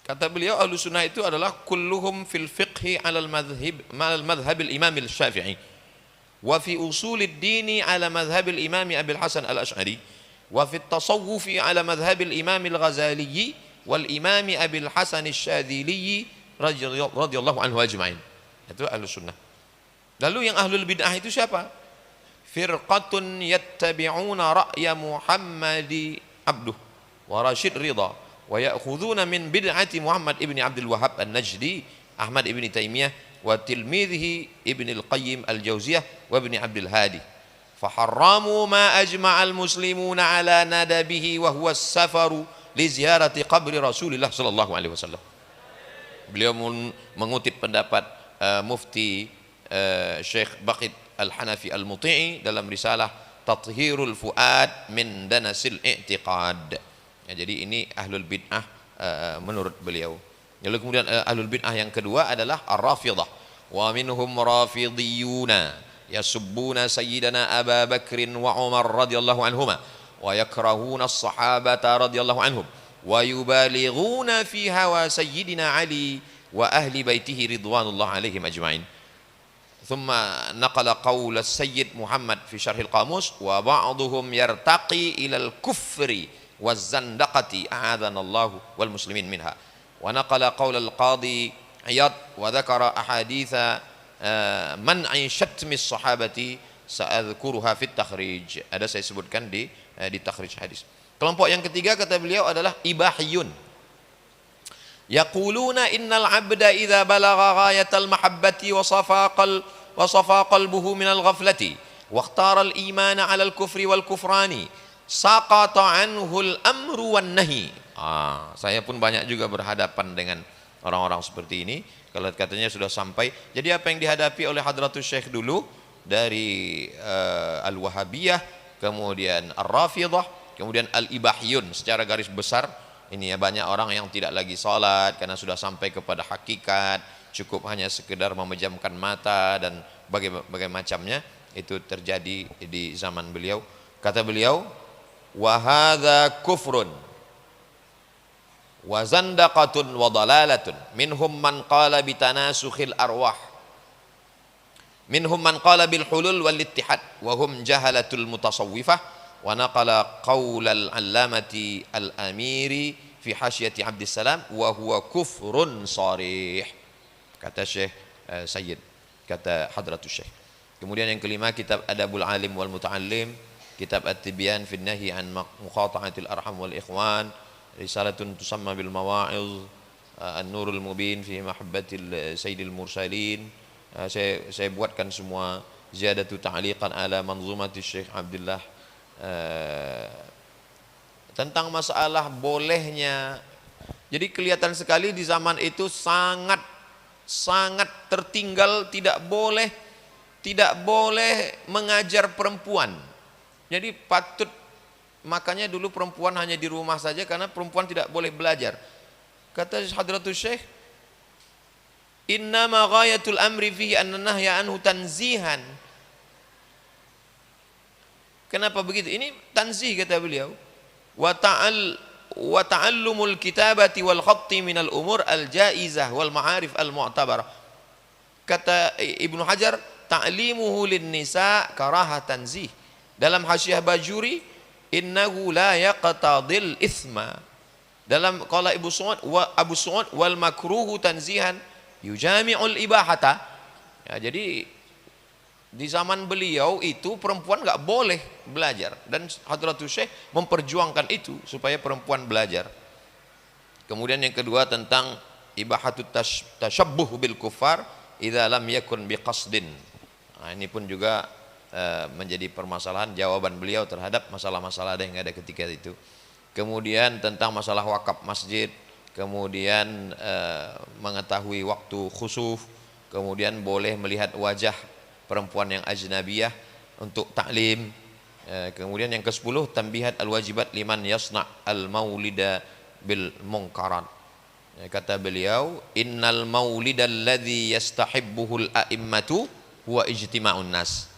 Kata beliau, Ahlus Sunnah itu adalah kulluhum fil fiqhi ala al-madhhab al-imam al-Syafi'i wa fi usulid dini ala madhhab al-imam Abi al-Hasan al-Asy'ari wa fi at-tasawwuf ala madhhab al-imam al-Ghazali wal imami Abil Hasan Asy-Syadzili radhiyallahu anhu ajma'in. Itu Ahlus Sunnah. Lalu yang Ahlul Bid'ah itu siapa? firqatun yattabi'una ra'ya Muhammadi abduh wa Rashid Ridha wa ya'khuduna min bid'ati Muhammad ibn Abdul Wahhab An-Najdi Ahmad ibn Taimiyah wa tilmidhihi Ibn Al-Qayyim Al-Jauziyah wa Ibn Abdul Hadi faharramu ma ajma'al muslimuna ala nadabihi wa huwa as-safaru li ziyarati qabri Rasulillah sallallahu alaihi wasallam. Beliau mengutip pendapat Mufti Syekh Baqid Al-Hanafi Al-Muti'i dalam risalah Tathhirul Fuad min Danasil I'tiqad. Ya, jadi ini ahlul bid'ah menurut beliau. Lalu kemudian ahlul bid'ah yang kedua adalah ar-Rafidah. Wa minhum rafidiyuna yasubbuna sayyidana Aba Bakrin wa Umar radhiyallahu anhuma wa yakrahuna as-sahabata radhiyallahu anhum wa yubalighuna fi hawa sayyidina Ali wa ahli baitihi ridwanullah alaihim ajma'in. ثم نقل قول السيد محمد في شرح القاموس وبعضهم يرتقي إلى الكفر والزندقة أعاذنا الله والمسلمين منها ونقل قول القاضي عياض وذكر أحاديث منع شتم الصحابة سأذكرها في التخريج. Ada saya sebutkan di takhrij hadis. Kelompok yang ketiga kata beliau adalah ibahiyun. Yaquluna innal abda idza balagha ghayatal mahabbati wa safa qalbuhu minal ghaflati wa ikhtara al imana 'ala al kufri wal kufrani saqata anhu al amru wan nahi. Saya pun banyak juga berhadapan dengan orang-orang seperti ini. Kalau katanya sudah sampai, jadi apa yang dihadapi oleh Hadratus Syekh dulu dari Al-Wahabiyah, kemudian Ar-Rafidah, kemudian Al-Ibahiyun secara garis besar. Ini ya, banyak orang yang tidak lagi sholat karena sudah sampai kepada hakikat, cukup hanya sekedar memejamkan mata dan berbagai macamnya. Itu terjadi di zaman beliau. Kata beliau, wa hadza kufrun wa zandaqatun wa dalalatun minhum man qala bitanasukhil arwah minhum man qala bil hulul wal ittihad wa hum jahalatul mutasawwifah. Wa naqala qaulal allamati al-amiri fi hasyati Abdissalam wa huwa kufrun sarih. Kata Syekh Sayyid, kata Hadratus Syekh. Kemudian yang kelima kitab Adabul Alim wal Muta'allim, kitab At-Tibyan fi Nahi an Muqata'atil Arham wal Ikhwan, risalatun tusamma bil Mawa'iz, An-Nurul Mubin fi Mahabbatil Sayyidil Mursalin. Saya buatkan semua ziyadatu ta'liqan ala manzumati Syekh Abdullah tentang masalah bolehnya. Jadi kelihatan sekali di zaman itu sangat tertinggal, tidak boleh mengajar perempuan. Jadi patut, makanya dulu perempuan hanya di rumah saja karena perempuan tidak boleh belajar. Kata Hadratus Syekh, innama ghayatul amri fihi anna nahya anhu tanzihan. Kenapa begitu? Ini tanzih kata beliau. Wa ta'allumul kitabati wal khatti minal umur al jaizah wal ma'arif al mu'tabarah. Kata Ibnu Hajar, ta'limuhu lin nisa karahah tanzih. Dalam Hasyiah Bajuri, innahu la yaqtadil ithma. Dalam qala Abu Su'ud wal makruhu tanzihan yujami'ul ibahata. Ya, jadi di zaman beliau itu perempuan nggak boleh belajar, dan Hadratus Syekh memperjuangkan itu supaya perempuan belajar. Kemudian yang kedua tentang ibahatut tasyabbuh bil kuffar idza lam yakun biqasdin. Ini pun juga menjadi permasalahan jawaban beliau terhadap masalah-masalah yang ada ketika itu. Kemudian tentang masalah wakaf masjid, kemudian mengetahui waktu khusuf, kemudian boleh melihat wajah perempuan yang ajnabiyah untuk taklim. Kemudian yang ke-10 tambihat al-wajibat liman yasna' al-maulida bil munkarat. Kata beliau, innal maulida alladhi yastahibbuhul a'immatu huwa ijtima'un nas.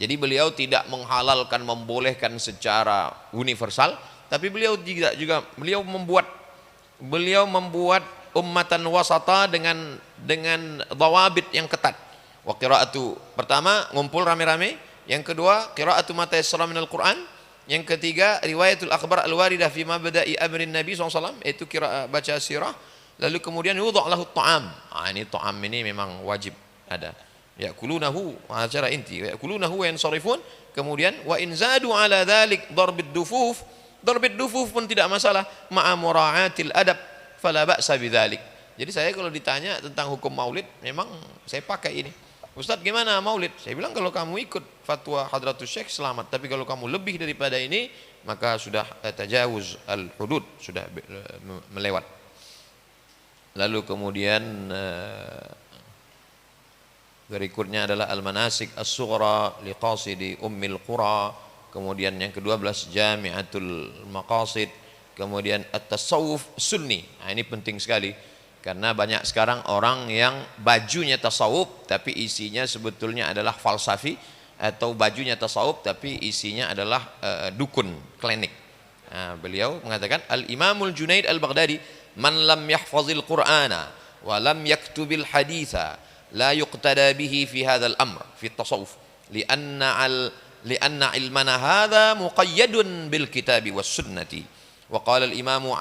Jadi beliau tidak menghalalkan, membolehkan secara universal, tapi beliau juga membuat ummatan wasata dengan dhawabit yang ketat. Wa qiraatu, pertama ngumpul rame-rame, yang kedua qiraatu ma tayassara minal Quran, yang ketiga riwayatul akhbar al-waridah fi mabda'i amrin Nabi SAW, itu baca sirah, lalu kemudian yudha' lahu ta'am. Ini ta'am ini memang wajib ada. Ya'kulunahu, acara inti. Ya'kulunahu wa yansarifun. Kemudian wa in zadu ala dzalik darbid dufuf. Darbid dufuf pun tidak masalah, ma'a mura'atil adab fala ba'sa bidzalik. Jadi saya kalau ditanya tentang hukum maulid, memang saya pakai ini. Ustadz gimana maulid? Saya bilang kalau kamu ikut fatwa Hadratus Syekh selamat, tapi kalau kamu lebih daripada ini maka sudah tajawuz al-hudud, sudah melewat. Lalu kemudian berikutnya adalah al-manasik as-sughra liqasidi ummil qura. Kemudian yang ke-12 jami'atul maqasid. Kemudian at-tasawuf sunni. Nah, ini penting sekali karena banyak sekarang orang yang bajunya tasawuf tapi isinya sebetulnya adalah falsafi, atau bajunya tasawuf tapi isinya adalah dukun, klinik. Nah, beliau mengatakan al-Imamul Junaid al-Baghdadi, man lam yahfazil Qur'ana wa lam yaktubil haditha la yuqtada bihi fi hadzal amr fi tasawuf lianna ilmana hadha muqayyadun bil kitabi was sunnati. Wa qala al-Imam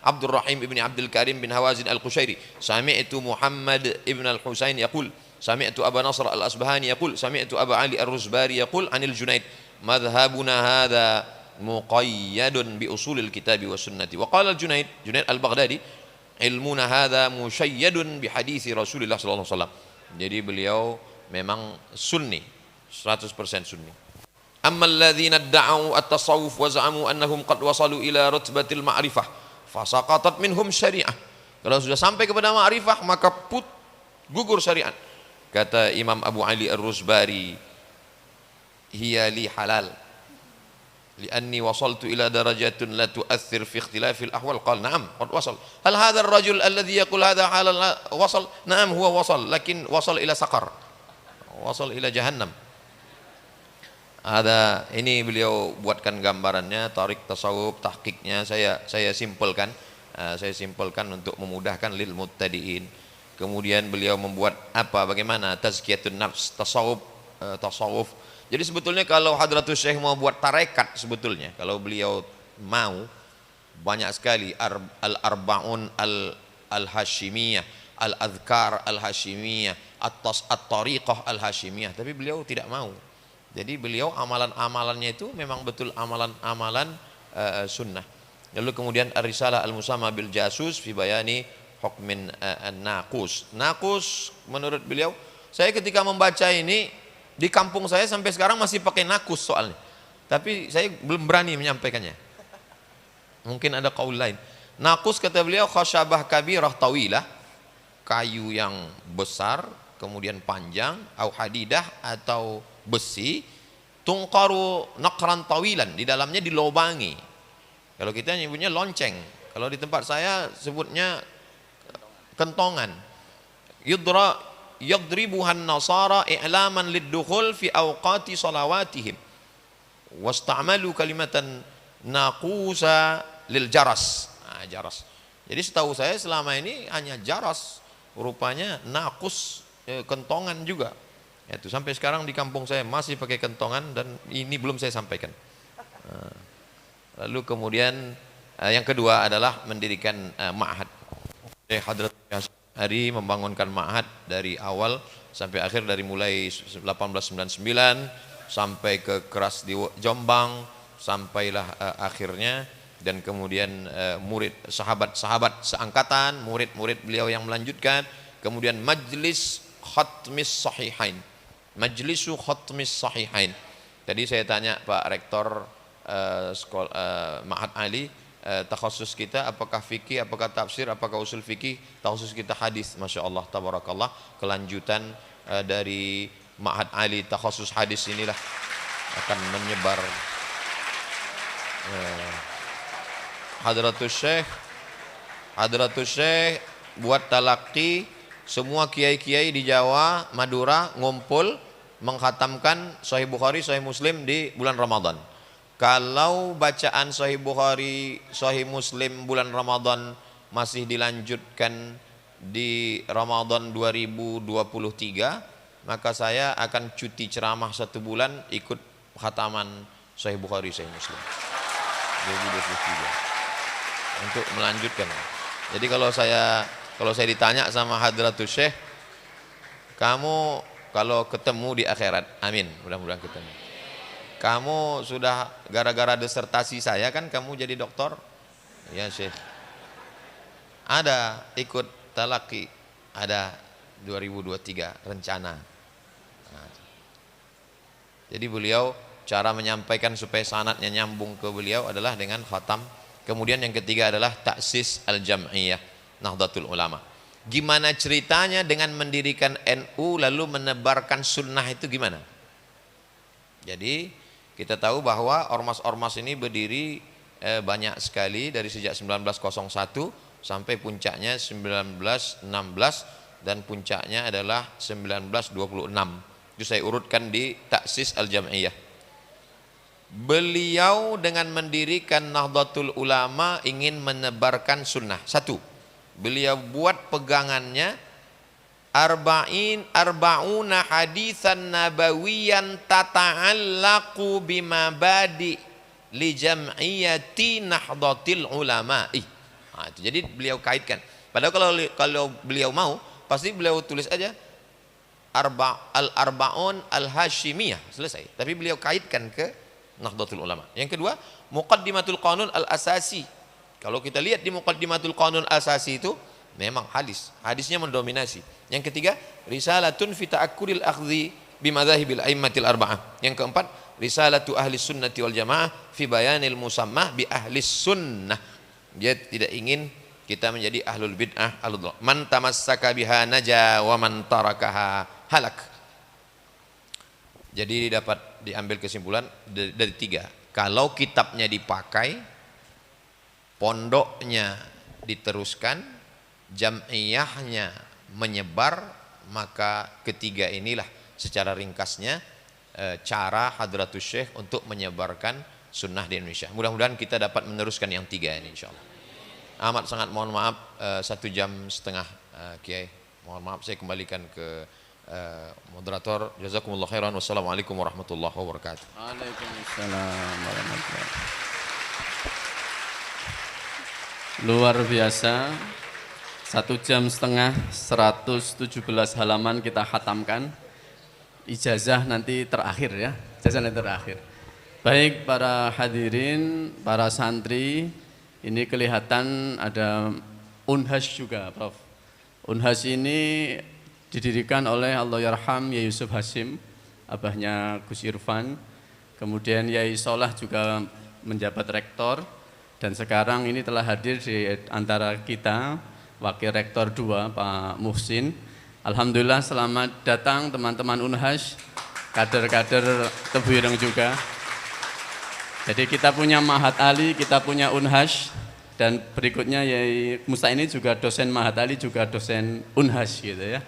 Abdurrahim ibn Abdul Karim bin Hawazin al-Qushairi, sami'tu Muhammad ibn al-Husain yaqul sami'tu Aba Nasr al-Asbahani yaqul sami'tu Aba Ali ar-Ruzbari yaqul anil Junaid madhhabuna hadha muqayyadun bi usulil kitabi was sunnati. Wa qala al-Junaid al-Baghdadi ilmuna hadha musyayyadun bi hadithi Rasulullah sallallahu alaihi wasallam. Jadi beliau memang sunni, 100% sunni. Amma alladhina da'u at-tasawuf wa za'amu annahum qad wasalu ila rutbatil ma'rifah fasaqatat minhum syari'ah. Kalau sudah sampai kepada ma'rifah maka gugur syariat. Kata Imam Abu Ali ar-Ruzbari, hiya li halal lianni wasaltu ila darajatun la tu'athir fi ikhtilafil ahwal. Qala na'am qad wasal. Hal hadha ar-rajul alladhi yaqul hadha halal wasal? Na'am huwa wasal, lakin wasal ila saqar, wasal ila jahannam. Ada ini beliau buatkan gambarannya, tarik tasawuf, tahqiqnya saya simpelkan. Saya simpelkan untuk memudahkan lil muttadiin. Kemudian beliau membuat bagaimana tazkiyatun nafs, tasawuf. Jadi sebetulnya kalau Hadratus Syekh mau buat tarekat, sebetulnya kalau beliau mau, banyak sekali al-arba'un al-hashimiyah, al-adhkar al-hashimiyah, at-tariqah al-hashimiyah, tapi beliau tidak mau. Jadi beliau amalan-amalannya itu memang betul amalan-amalan sunnah. Lalu kemudian ar-risalah al-musamma bil jasus fi bayani hukmin an-naqus. Naqus menurut beliau, saya ketika membaca ini di kampung saya sampai sekarang masih pakai naqus soalnya. Tapi saya belum berani menyampaikannya. Mungkin ada qaul lain. Naqus kata beliau khasyabah kabirah tawilah, kayu yang besar kemudian panjang, au hadidah atau besi, tungkaru naqran tawilan, di dalamnya dilobangi. Kalau kita nyebutnya lonceng, kalau di tempat saya sebutnya kentongan. Yadribuhan nasara i'laman lid-dukhul fi awqati salawatihim wasta'malu kalimatan naqusa lil jaras. Jaras. Jadi setahu saya selama ini hanya jaras, rupanya naqus kentongan juga. Itu sampai sekarang di kampung saya masih pakai kentongan dan ini belum saya sampaikan. Lalu kemudian yang kedua adalah mendirikan ma'had. Hadrat Hari membangunkan ma'had dari awal sampai akhir, dari mulai 1899 sampai ke Keras di Jombang sampailah akhirnya, dan kemudian murid sahabat-sahabat seangkatan, murid-murid beliau yang melanjutkan, kemudian majlis khatmis sahihain. Majlisu khatmis sahihain. Tadi saya tanya Pak Rektor Ma'had Ali, takhasus kita apakah fikih, apakah tafsir, apakah usul fikih? Takhasus kita hadis. Masya Allah, tabarakallah. Kelanjutan dari Ma'had Ali takhasus hadis inilah akan menyebar. Hadratus Syekh buat talaqi. Semua kiai-kiai di Jawa, Madura ngumpul menghatamkan Sahih Bukhari, Sahih Muslim di bulan Ramadan. Kalau bacaan Sahih Bukhari, Sahih Muslim bulan Ramadan masih dilanjutkan di Ramadan 2023, maka saya akan cuti ceramah 1 bulan ikut khataman Sahih Bukhari, Sahih Muslim 2023 untuk melanjutkan. Jadi kalau saya ditanya sama Hadratus Syekh, kamu kalau ketemu di akhirat, amin, mudah-mudahan ketemu. Kamu sudah gara-gara disertasi saya kan kamu jadi doktor? Ya Syekh. Ada ikut talaki, ada 2023 rencana. Nah, jadi beliau cara menyampaikan supaya sanadnya nyambung ke beliau adalah dengan khatam. Kemudian yang ketiga adalah ta'sis al-jam'iyah Nahdlatul Ulama. Gimana ceritanya dengan mendirikan NU lalu menebarkan sunnah itu gimana? Jadi kita tahu bahwa ormas-ormas ini berdiri banyak sekali dari sejak 1901 sampai puncaknya 1916 dan puncaknya adalah 1926. Itu saya urutkan di Ta'sis Al-Jam'iyah. Beliau dengan mendirikan Nahdlatul Ulama ingin menebarkan sunnah. Satu, beliau buat pegangannya arba'una hadisan nabawiyan tata'allaqu bimabadi li jam'iyati Nahdlatil Ulama. Nah, itu jadi beliau kaitkan. Padahal kalau beliau mau pasti beliau tulis aja al-arba'un al-hashimiyah, selesai. Tapi beliau kaitkan ke Nahdlatul Ulama. Yang kedua, Muqaddimatul Qanun al-Asasi. Kalau kita lihat di Muqaddimatul Qanun al-Asasi itu memang hadisnya mendominasi. Yang ketiga, Risalatun fi ta'akkuril akhdhi bimadzahibil aimmatil arba'ah. Yang keempat, Risalatu ahli sunnati wal jamaah fi bayanil musammah bi ahli sunnah. Dia tidak ingin kita menjadi ahlul bid'ah, ahlul dhalal. Man tamassaka biha naja wa man tarakaha halak. Jadi dapat diambil kesimpulan dari tiga. Kalau kitabnya dipakai, pondoknya diteruskan, jam'iyahnya menyebar, maka ketiga inilah secara ringkasnya cara Hadratus Syekh untuk menyebarkan sunnah di Indonesia. Mudah-mudahan kita dapat meneruskan yang tiga ini insyaallah. Amat sangat mohon maaf 1 jam setengah Kiai. Mohon maaf, saya kembalikan ke moderator. Jazakumullah khairan. Wassalamualaikum warahmatullahi wabarakatuh. Waalaikumsalam warahmatullahi wabarakatuh. Luar biasa. 1 jam setengah 117 halaman kita khatamkan. Ijazah nanti terakhir ya. Ijazah nanti terakhir. Baik para hadirin, para santri, ini kelihatan ada Unhas juga, Prof. Unhas ini didirikan oleh Allahyarham Yai Yusuf Hasim, abahnya Gus Irfan. Kemudian Yai Solah juga menjabat rektor, dan sekarang ini telah hadir di antara kita Wakil Rektor 2 Pak Muhsin. Alhamdulillah, selamat datang teman-teman Unhas, kader-kader Tebu Ireng juga. Jadi kita punya Mahat Ali, kita punya Unhas, dan berikutnya Yai Musta ini juga dosen Mahat Ali, juga dosen Unhas gitu ya.